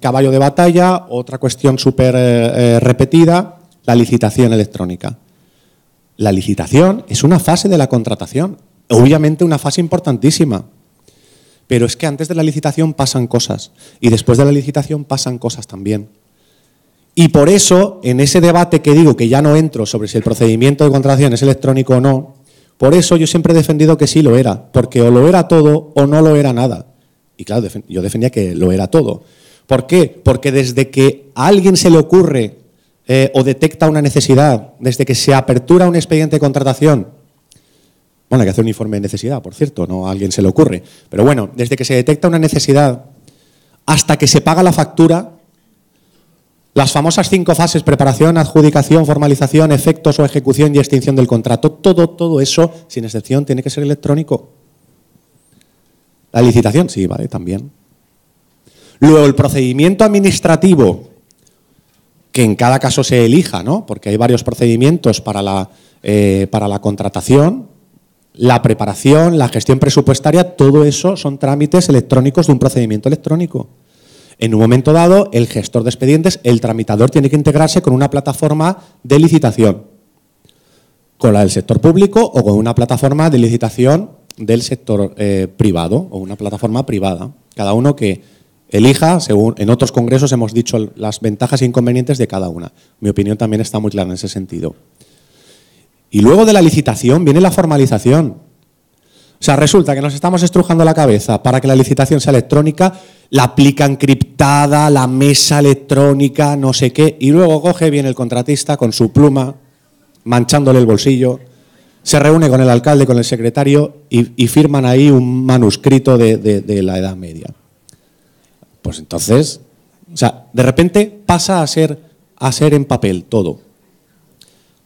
caballo de batalla, otra cuestión súper repetida, la licitación electrónica. La licitación es una fase de la contratación, obviamente una fase importantísima, pero es que antes de la licitación pasan cosas y después de la licitación pasan cosas también. Y por eso, en ese debate que digo que ya no entro sobre si el procedimiento de contratación es electrónico o no, por eso yo siempre he defendido que sí lo era, porque o lo era todo o no lo era nada. Y claro, yo defendía que lo era todo. ¿Por qué? Porque desde que a alguien se le ocurre o detecta una necesidad, desde que se apertura un expediente de contratación, bueno, hay que hacer un informe de necesidad, por cierto, no a alguien se le ocurre, pero bueno, desde que se detecta una necesidad hasta que se paga la factura, las famosas 5 fases, preparación, adjudicación, formalización, efectos o ejecución y extinción del contrato, todo eso, sin excepción, tiene que ser electrónico. La licitación, sí, vale, también. Luego, el procedimiento administrativo, que en cada caso se elija, ¿no? Porque hay varios procedimientos para la contratación, la preparación, la gestión presupuestaria, todo eso son trámites electrónicos de un procedimiento electrónico. En un momento dado, el gestor de expedientes, el tramitador, tiene que integrarse con una plataforma de licitación, con la del sector público o con una plataforma de licitación del sector privado o una plataforma privada. Cada uno que elija, según en otros congresos hemos dicho las ventajas e inconvenientes de cada una. Mi opinión también está muy clara en ese sentido. Y luego de la licitación viene la formalización. O sea, resulta que nos estamos estrujando la cabeza para que la licitación sea electrónica, la aplica encriptada, la mesa electrónica, no sé qué, y luego coge bien el contratista con su pluma, manchándole el bolsillo, se reúne con el alcalde, con el secretario y firman ahí un manuscrito de la Edad Media. Pues entonces, o sea, de repente pasa a ser en papel todo.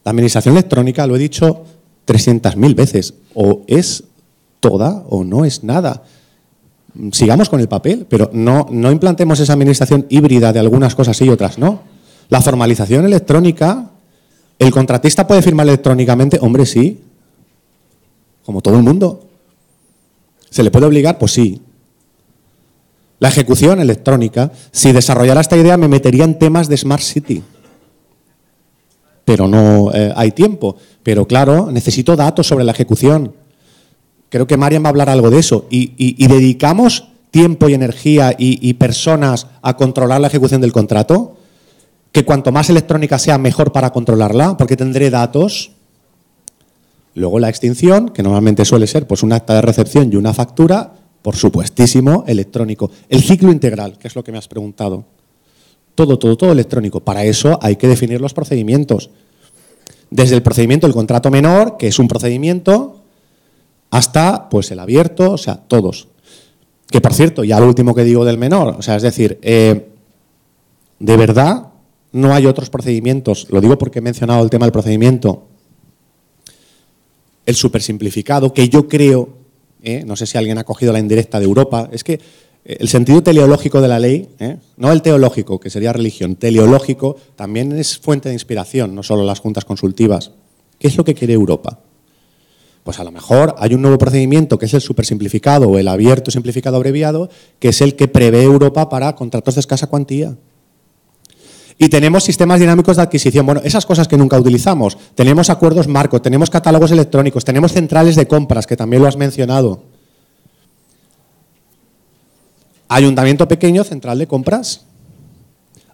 La administración electrónica, lo he dicho 300.000 veces, o es toda o no es nada. Sigamos con el papel, pero no implantemos esa administración híbrida de algunas cosas sí y otras no. La formalización electrónica, ¿el contratista puede firmar electrónicamente? Hombre, sí. Como todo el mundo. ¿Se le puede obligar? Pues sí. La ejecución electrónica, si desarrollara esta idea me metería en temas de Smart City. Pero no hay tiempo. Pero claro, necesito datos sobre la ejecución. Creo que Marian va a hablar algo de eso. ¿Y dedicamos tiempo y energía y personas a controlar la ejecución del contrato? Que cuanto más electrónica sea, mejor para controlarla, porque tendré datos. Luego la extinción, que normalmente suele ser pues un acta de recepción y una factura, por supuestísimo, electrónico. El ciclo integral, que es lo que me has preguntado. Todo electrónico. Para eso hay que definir los procedimientos. Desde el procedimiento del contrato menor, que es un procedimiento, hasta pues el abierto, o sea, todos. Que por cierto, ya lo último que digo del menor, o sea, es decir, de verdad no hay otros procedimientos, lo digo porque he mencionado el tema del procedimiento, el supersimplificado, que yo creo, no sé si alguien ha cogido la indirecta de Europa, es que el sentido teleológico de la ley, no el teológico, que sería religión, teleológico, también es fuente de inspiración, no solo las juntas consultivas. ¿Qué es lo que quiere Europa? Pues a lo mejor hay un nuevo procedimiento que es el supersimplificado o el abierto simplificado abreviado, que es el que prevé Europa para contratos de escasa cuantía. Y tenemos sistemas dinámicos de adquisición. Bueno, esas cosas que nunca utilizamos. Tenemos acuerdos marco, tenemos catálogos electrónicos, tenemos centrales de compras, que también lo has mencionado. Ayuntamiento pequeño, central de compras.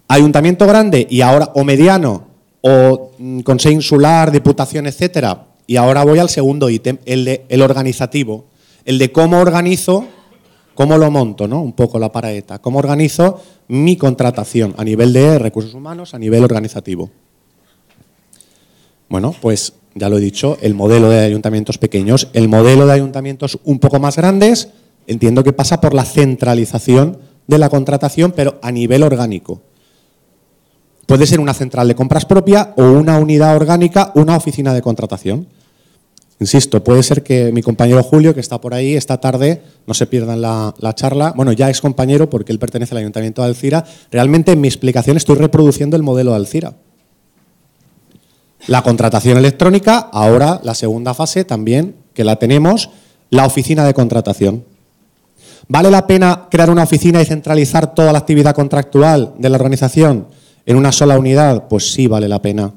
Ayuntamiento grande y ahora, o mediano, o consejo insular, diputación, etcétera. Y ahora voy al segundo ítem, el organizativo. El de cómo organizo, cómo lo monto, ¿no? Un poco la paraeta. Cómo organizo mi contratación a nivel de recursos humanos, a nivel organizativo. Bueno, pues ya lo he dicho, el modelo de ayuntamientos pequeños, el modelo de ayuntamientos un poco más grandes, entiendo que pasa por la centralización de la contratación, pero a nivel orgánico. Puede ser una central de compras propia o una unidad orgánica, una oficina de contratación. Insisto, puede ser que mi compañero Julio, que está por ahí esta tarde, no se pierdan la charla. Bueno, ya es compañero porque él pertenece al Ayuntamiento de Alcira. Realmente en mi explicación estoy reproduciendo el modelo de Alcira. La contratación electrónica, ahora la segunda fase también, que la tenemos, la oficina de contratación. ¿Vale la pena crear una oficina y centralizar toda la actividad contractual de la organización en una sola unidad? Pues sí, vale la pena.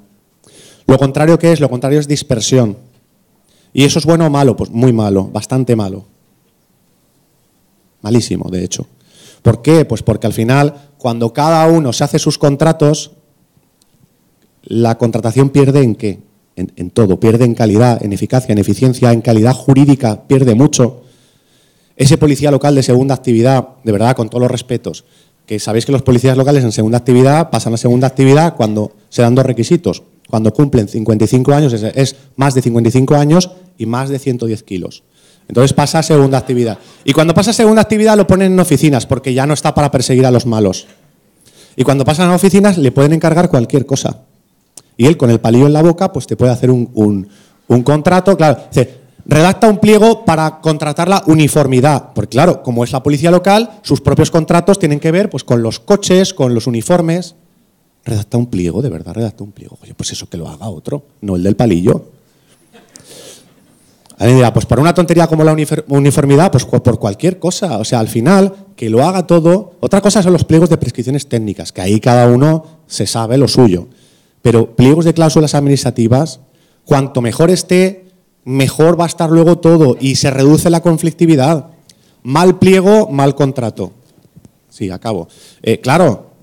¿Lo contrario qué es? Lo contrario es dispersión. ¿Y eso es bueno o malo? Pues muy malo, bastante malo. Malísimo, de hecho. ¿Por qué? Pues porque al final, cuando cada uno se hace sus contratos, la contratación pierde ¿en qué? En todo. Pierde en calidad, en eficacia, en eficiencia, en calidad jurídica, pierde mucho. Ese policía local de segunda actividad, de verdad, con todos los respetos, que sabéis que los policías locales en segunda actividad pasan a segunda actividad cuando se dan dos requisitos. Cuando cumplen 55 años, es más de 55 años y más de 110 kilos. Entonces pasa a segunda actividad. Y cuando pasa a segunda actividad lo ponen en oficinas porque ya no está para perseguir a los malos. Y cuando pasan a oficinas le pueden encargar cualquier cosa. Y él con el palillo en la boca pues te puede hacer un contrato. Claro, dice, redacta un pliego para contratar la uniformidad. Porque claro, como es la policía local, sus propios contratos tienen que ver pues, con los coches, con los uniformes. Redacta un pliego, de verdad, redacta un pliego. Oye, pues eso que lo haga otro, no el del palillo. Alguien dirá, pues por una tontería como la uniformidad, pues por cualquier cosa. O sea, al final, que lo haga todo. Otra cosa son los pliegos de prescripciones técnicas, que ahí cada uno se sabe lo suyo. Pero pliegos de cláusulas administrativas, cuanto mejor esté, mejor va a estar luego todo y se reduce la conflictividad. Mal pliego, mal contrato. Sí, acabo. Claro.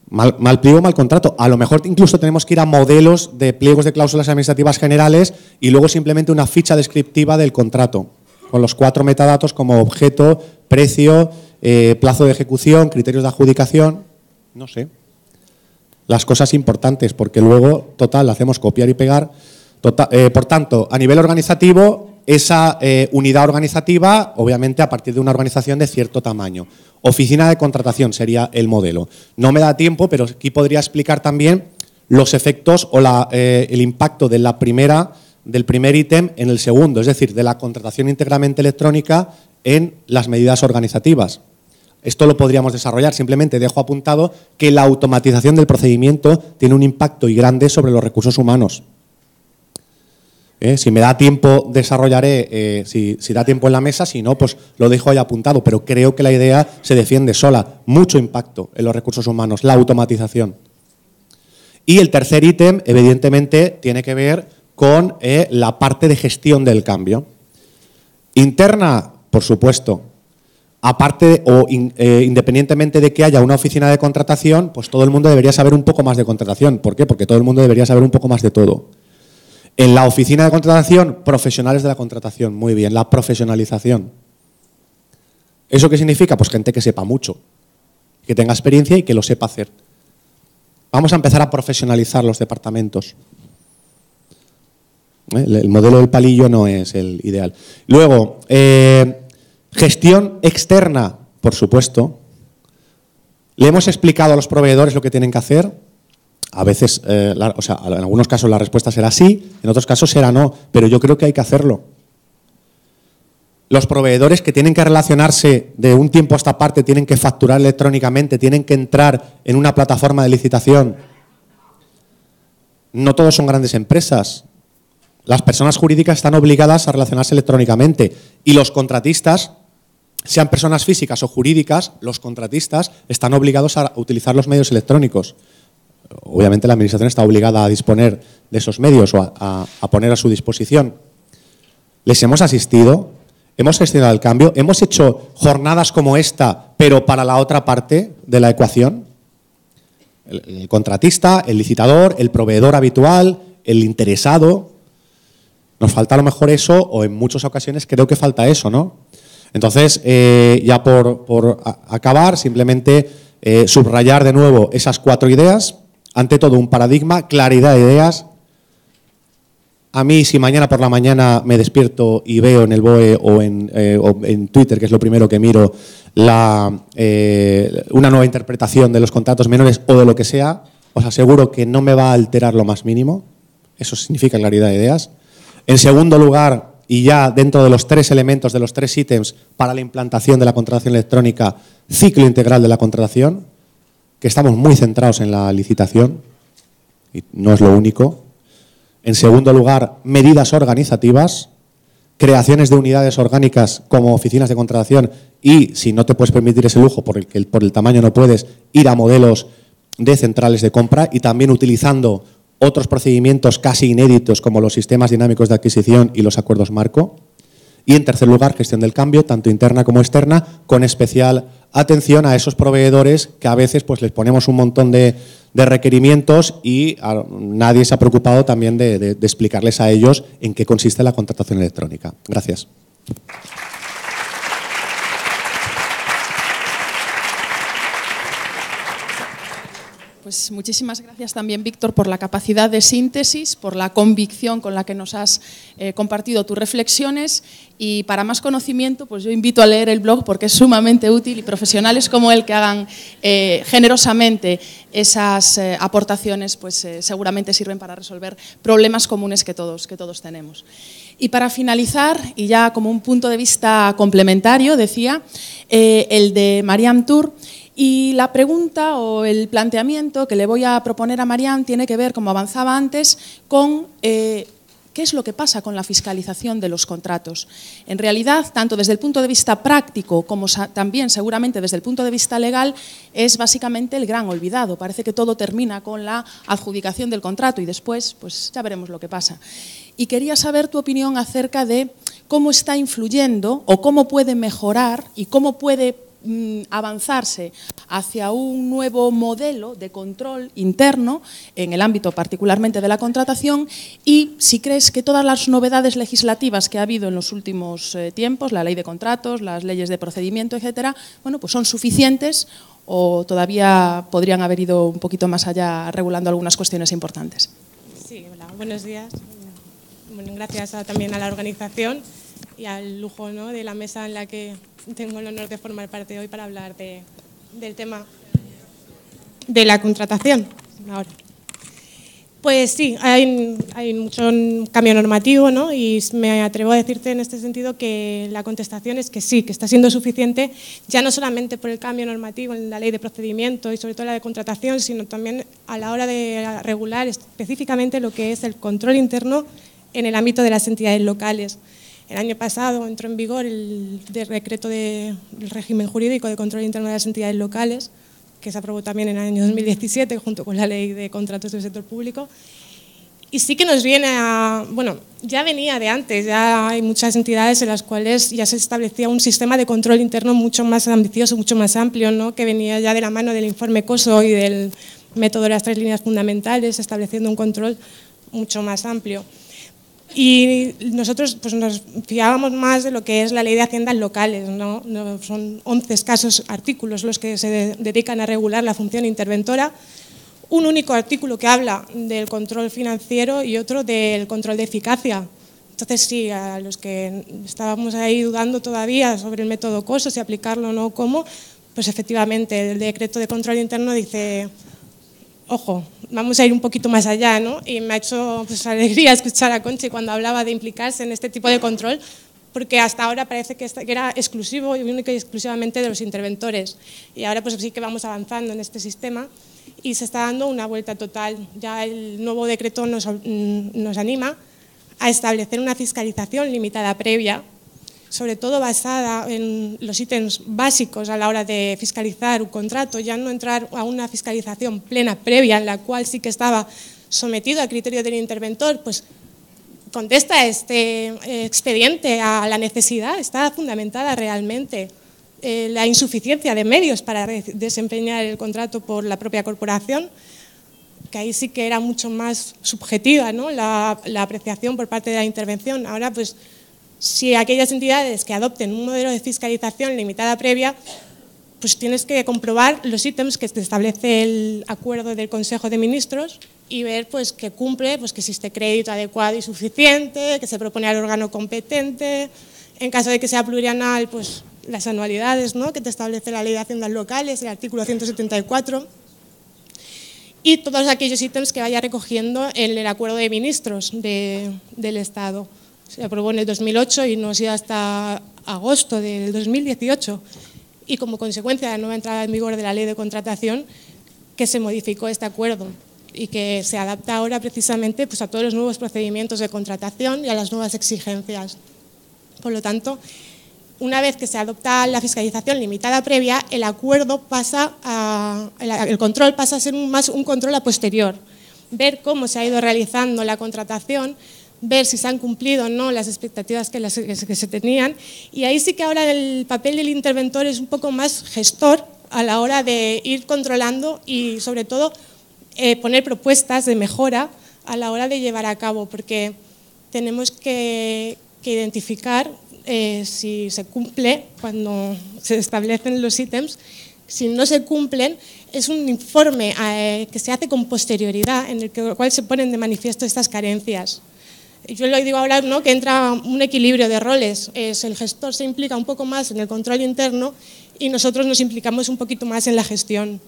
Mal pliego, mal contrato. A lo mejor incluso tenemos que ir a modelos de pliegos de cláusulas administrativas generales y luego simplemente una ficha descriptiva del contrato, con los 4 metadatos como objeto, precio, plazo de ejecución, criterios de adjudicación, no sé. Las cosas importantes, porque luego, total, hacemos copiar y pegar. Por tanto, a nivel organizativo, esa unidad organizativa, obviamente a partir de una organización de cierto tamaño. Oficina de contratación sería el modelo. No me da tiempo, pero aquí podría explicar también los efectos o el impacto de del primer ítem en el segundo, es decir, de la contratación íntegramente electrónica en las medidas organizativas. Esto lo podríamos desarrollar, simplemente dejo apuntado que la automatización del procedimiento tiene un impacto y grande sobre los recursos humanos. Si me da tiempo desarrollaré, si da tiempo en la mesa, si no, pues lo dejo ahí apuntado, pero creo que la idea se defiende sola. Mucho impacto en los recursos humanos, la automatización. Y el tercer ítem, evidentemente, tiene que ver con la parte de gestión del cambio. Interna, por supuesto. Aparte independientemente de que haya una oficina de contratación, pues todo el mundo debería saber un poco más de contratación. ¿Por qué? Porque todo el mundo debería saber un poco más de todo. En la oficina de contratación, profesionales de la contratación, muy bien, la profesionalización. ¿Eso qué significa? Pues gente que sepa mucho, que tenga experiencia y que lo sepa hacer. Vamos a empezar a profesionalizar los departamentos. El modelo del palillo no es el ideal. Luego, gestión externa, por supuesto. Le hemos explicado a los proveedores lo que tienen que hacer. A veces, en algunos casos la respuesta será sí, en otros casos será no, pero yo creo que hay que hacerlo. Los proveedores que tienen que relacionarse de un tiempo a esta parte, tienen que facturar electrónicamente, tienen que entrar en una plataforma de licitación. No todos son grandes empresas. las personas jurídicas están obligadas a relacionarse electrónicamente y los contratistas, sean personas físicas o jurídicas, los contratistas están obligados a utilizar los medios electrónicos. Obviamente la Administración está obligada a disponer de esos medios o a poner a su disposición. Les hemos asistido, hemos gestionado el cambio, hemos hecho jornadas como esta, pero para la otra parte de la ecuación. El contratista, el licitador, el proveedor habitual, el interesado. Nos falta a lo mejor eso, o en muchas ocasiones creo que falta eso, ¿no? Entonces, ya por acabar, simplemente subrayar de nuevo esas 4 ideas. Ante todo, un paradigma, claridad de ideas. A mí, si mañana por la mañana me despierto y veo en el BOE o en Twitter, que es lo primero que miro, una nueva interpretación de los contratos menores o de lo que sea, os aseguro que no me va a alterar lo más mínimo. Eso significa claridad de ideas. En segundo lugar, y ya dentro de los 3 elementos, de los 3 ítems para la implantación de la contratación electrónica, ciclo integral de la contratación, que estamos muy centrados en la licitación, y no es lo único. En segundo lugar, medidas organizativas, creaciones de unidades orgánicas como oficinas de contratación y, si no te puedes permitir ese lujo, por el tamaño no puedes, ir a modelos de centrales de compra y también utilizando otros procedimientos casi inéditos como los sistemas dinámicos de adquisición y los acuerdos marco. Y en tercer lugar, gestión del cambio, tanto interna como externa, con especial atención a esos proveedores que a veces pues, les ponemos un montón de requerimientos y nadie se ha preocupado también de explicarles a ellos en qué consiste la contratación electrónica. Gracias. Pues muchísimas gracias también, Víctor, por la capacidad de síntesis, por la convicción con la que nos has compartido tus reflexiones y para más conocimiento, pues yo invito a leer el blog porque es sumamente útil y profesionales como él que hagan generosamente esas aportaciones, pues seguramente sirven para resolver problemas comunes que todos tenemos. Y para finalizar, y ya como un punto de vista complementario, decía, el de Mariam Tour. Y la pregunta o el planteamiento que le voy a proponer a Mariam tiene que ver, como avanzaba antes, con qué es lo que pasa con la fiscalización de los contratos. En realidad, tanto desde el punto de vista práctico como también seguramente desde el punto de vista legal, es básicamente el gran olvidado. Parece que todo termina con la adjudicación del contrato y después pues ya veremos lo que pasa. Y quería saber tu opinión acerca de cómo está influyendo o cómo puede mejorar y cómo puede avanzarse hacia un nuevo modelo de control interno en el ámbito particularmente de la contratación y si crees que todas las novedades legislativas que ha habido en los últimos tiempos, la ley de contratos, las leyes de procedimiento, etcétera, bueno, pues son suficientes o todavía podrían haber ido un poquito más allá regulando algunas cuestiones importantes. Sí, hola, buenos días. Bueno, gracias también a la organización y al lujo, ¿no?, de la mesa en la que tengo el honor de formar parte hoy para hablar del tema de la contratación. Ahora. Pues sí, hay mucho cambio normativo, ¿no? Y me atrevo a decirte en este sentido que la contestación es que sí, que está siendo suficiente, ya no solamente por el cambio normativo en la ley de procedimiento y sobre todo la de contratación, sino también a la hora de regular específicamente lo que es el control interno en el ámbito de las entidades locales. El año pasado entró en vigor el decreto del régimen jurídico de control interno de las entidades locales, que se aprobó también en el año 2017 junto con la ley de contratos del sector público. Y sí que nos viene a, bueno, ya venía de antes, ya hay muchas entidades en las cuales ya se establecía un sistema de control interno mucho más ambicioso, mucho más amplio, ¿no?, que venía ya de la mano del informe COSO y del método de las 3 líneas fundamentales, estableciendo un control mucho más amplio. Y nosotros pues, nos fiábamos más de lo que es la ley de haciendas locales, ¿no? Son 11 escasos artículos los que se dedican a regular la función interventora, un único artículo que habla del control financiero y otro del control de eficacia. Entonces sí, a los que estábamos ahí dudando todavía sobre el método COSO, si aplicarlo o no, cómo, pues efectivamente el decreto de control interno dice, ojo, vamos a ir un poquito más allá, ¿no? Y me ha hecho pues, alegría escuchar a Conchi cuando hablaba de implicarse en este tipo de control, porque hasta ahora parece que era exclusivo y único y exclusivamente de los interventores. Y ahora pues sí que vamos avanzando en este sistema y se está dando una vuelta total. Ya el nuevo decreto nos anima a establecer una fiscalización limitada previa, sobre todo basada en los ítems básicos a la hora de fiscalizar un contrato, ya no entrar a una fiscalización plena previa en la cual sí que estaba sometido al criterio del interventor, pues contesta este expediente a la necesidad, está fundamentada realmente la insuficiencia de medios para desempeñar el contrato por la propia corporación, que ahí sí que era mucho más subjetiva, ¿no?, la apreciación por parte de la intervención. Ahora, pues, si aquellas entidades que adopten un modelo de fiscalización limitada previa, pues tienes que comprobar los ítems que te establece el acuerdo del Consejo de Ministros y ver pues, que cumple, pues, que existe crédito adecuado y suficiente, que se propone al órgano competente. En caso de que sea plurianual, pues las anualidades, ¿no?, que te establece la Ley de Haciendas Locales, el artículo 174, y todos aquellos ítems que vaya recogiendo en el acuerdo de ministros del Estado. Se aprobó en el 2008 y no ha sido hasta agosto del 2018, y como consecuencia de la nueva entrada en vigor de la Ley de Contratación, que se modificó este acuerdo y que se adapta ahora precisamente pues, a todos los nuevos procedimientos de contratación y a las nuevas exigencias. Por lo tanto, una vez que se adopta la fiscalización limitada previa, el control pasa a ser más un control a posterior, ver cómo se ha ido realizando la contratación, ver si se han cumplido o no las expectativas que se tenían, y ahí sí que ahora el papel del interventor es un poco más gestor a la hora de ir controlando y sobre todo poner propuestas de mejora a la hora de llevar a cabo, porque tenemos que identificar si se cumple cuando se establecen los ítems. Si no se cumplen, es un informe que se hace con posterioridad en el cual se ponen de manifiesto estas carencias. Yo lo digo ahora, ¿no?, que entra un equilibrio de roles. El gestor se implica un poco más en el control interno y nosotros nos implicamos un poquito más en la gestión.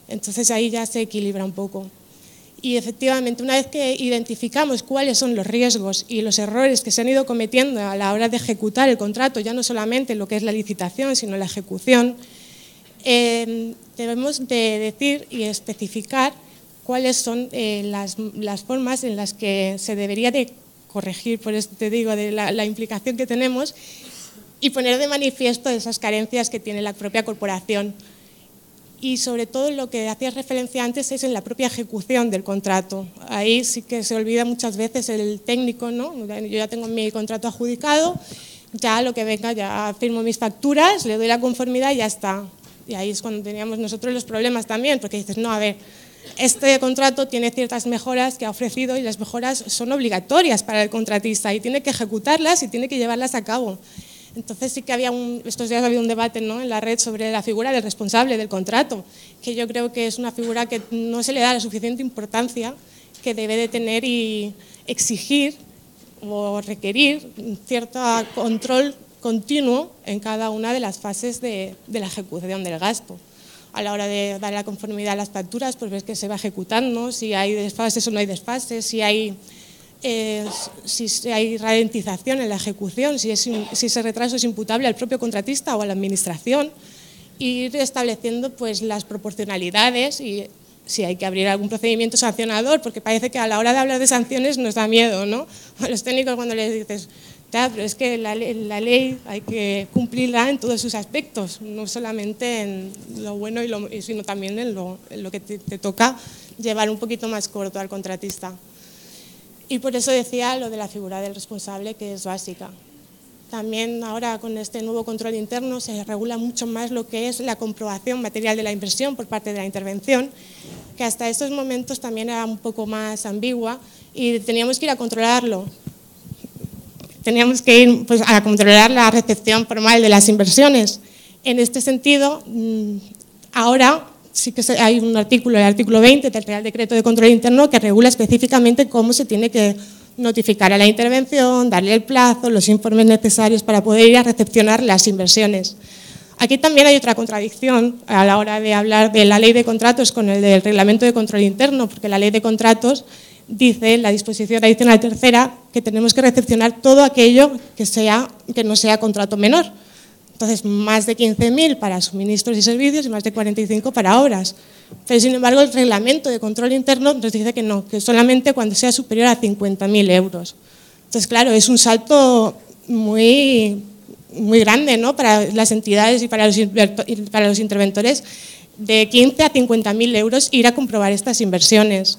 Entonces ahí ya se equilibra un poco. Y efectivamente, una vez que identificamos cuáles son los riesgos y los errores que se han ido cometiendo a la hora de ejecutar el contrato, ya no solamente lo que es la licitación, sino la ejecución, debemos de decir y especificar cuáles son las formas en las que se debería de corregir, por eso te digo, de la implicación que tenemos, y poner de manifiesto esas carencias que tiene la propia corporación. Y sobre todo lo que hacías referencia antes es en la propia ejecución del contrato. Ahí sí que se olvida muchas veces el técnico, ¿no? Yo ya tengo mi contrato adjudicado, ya lo que venga, ya firmo mis facturas, le doy la conformidad y ya está. Y ahí es cuando teníamos nosotros los problemas también, porque dices, no, a ver, este contrato tiene ciertas mejoras que ha ofrecido y las mejoras son obligatorias para el contratista y tiene que ejecutarlas y tiene que llevarlas a cabo. Entonces sí que estos días había un debate, ¿no?, en la red sobre la figura del responsable del contrato, que yo creo que es una figura que no se le da la suficiente importancia que debe de tener y exigir o requerir un cierto control continuo en cada una de las fases de la ejecución del gasto. A la hora de dar la conformidad a las facturas, pues ves que se va ejecutando, si hay desfases o no hay desfases, si hay ralentización en la ejecución, si ese retraso es imputable al propio contratista o a la administración, y ir estableciendo pues, las proporcionalidades y si hay que abrir algún procedimiento sancionador, porque parece que a la hora de hablar de sanciones nos da miedo, ¿no? A los técnicos cuando les dices, ya, pero es que la ley hay que cumplirla en todos sus aspectos, no solamente en lo bueno, sino también en lo que te toca llevar un poquito más corto al contratista. Y por eso decía lo de la figura del responsable, que es básica. También ahora con este nuevo control interno se regula mucho más lo que es la comprobación material de la inversión por parte de la intervención, que hasta estos momentos también era un poco más ambigua y teníamos que ir a controlarlo. Teníamos que ir pues, a controlar la recepción formal de las inversiones. En este sentido, ahora sí que hay un artículo, el artículo 20 del Real Decreto de Control Interno, que regula específicamente cómo se tiene que notificar a la intervención, darle el plazo, los informes necesarios para poder ir a recepcionar las inversiones. Aquí también hay otra contradicción a la hora de hablar de la ley de contratos con el del Reglamento de Control Interno, porque la ley de contratos dice en la disposición adicional tercera que tenemos que recepcionar todo aquello que no sea contrato menor. Entonces, más de 15.000 para suministros y servicios y más de 45 para obras. Pero, sin embargo, el reglamento de control interno nos dice que no, que solamente cuando sea superior a 50.000 euros. Entonces, claro, es un salto muy grande, ¿no?, para las entidades y para los interventores, de 15 a 50.000 euros ir a comprobar estas inversiones.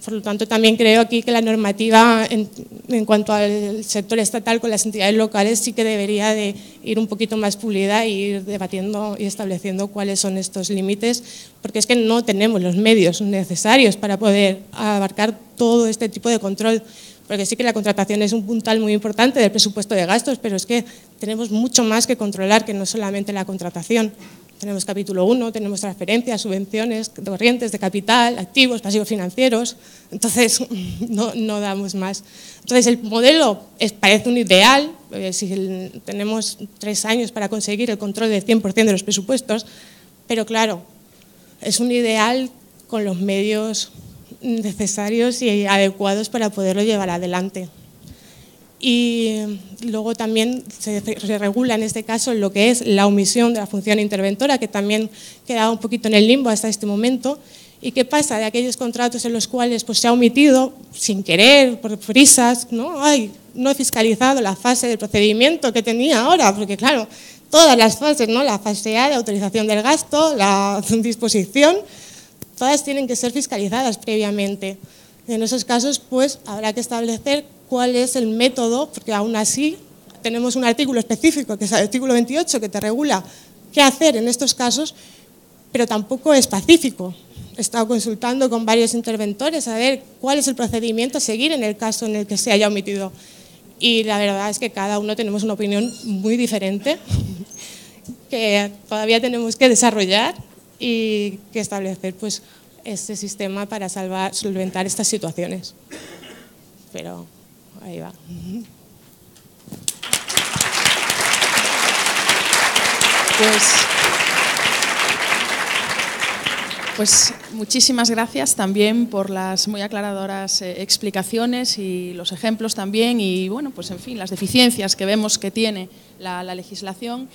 Por lo tanto, también creo aquí que la normativa en cuanto al sector estatal con las entidades locales sí que debería de ir un poquito más pulida e ir debatiendo y estableciendo cuáles son estos límites, porque es que no tenemos los medios necesarios para poder abarcar todo este tipo de control. Porque sí que la contratación es un puntal muy importante del presupuesto de gastos, pero es que tenemos mucho más que controlar que no solamente la contratación. Tenemos capítulo 1, tenemos transferencias, subvenciones, corrientes de capital, activos, pasivos financieros. Entonces, no damos más. Entonces, el modelo parece un ideal. Si tenemos 3 años para conseguir el control del 100% de los presupuestos, pero claro, es un ideal con los medios necesarios y adecuados para poderlo llevar adelante. Y luego también se regula en este caso lo que es la omisión de la función interventora, que también quedaba un poquito en el limbo hasta este momento. ¿Y qué pasa de aquellos contratos en los cuales pues, se ha omitido sin querer, por prisas? No he fiscalizado la fase del procedimiento que tenía ahora, porque claro, todas las fases, ¿no?, la fase A de autorización del gasto, la disposición, todas tienen que ser fiscalizadas previamente. En esos casos, pues, habrá que establecer cuál es el método, porque aún así tenemos un artículo específico, que es el artículo 28, que te regula qué hacer en estos casos, pero tampoco es pacífico. He estado consultando con varios interventores a ver cuál es el procedimiento a seguir en el caso en el que se haya omitido. Y la verdad es que cada uno tenemos una opinión muy diferente, que todavía tenemos que desarrollar y que establecer pues, este sistema para solventar estas situaciones. Pero ahí va. Pues muchísimas gracias también por las muy aclaradoras explicaciones y los ejemplos también y, bueno, pues en fin, las deficiencias que vemos que tiene la legislación.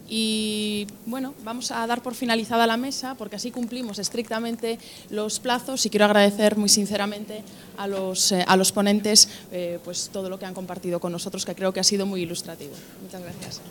Y bueno, vamos a dar por finalizada la mesa porque así cumplimos estrictamente los plazos y quiero agradecer muy sinceramente a los ponentes pues todo lo que han compartido con nosotros, que creo que ha sido muy ilustrativo. Muchas gracias.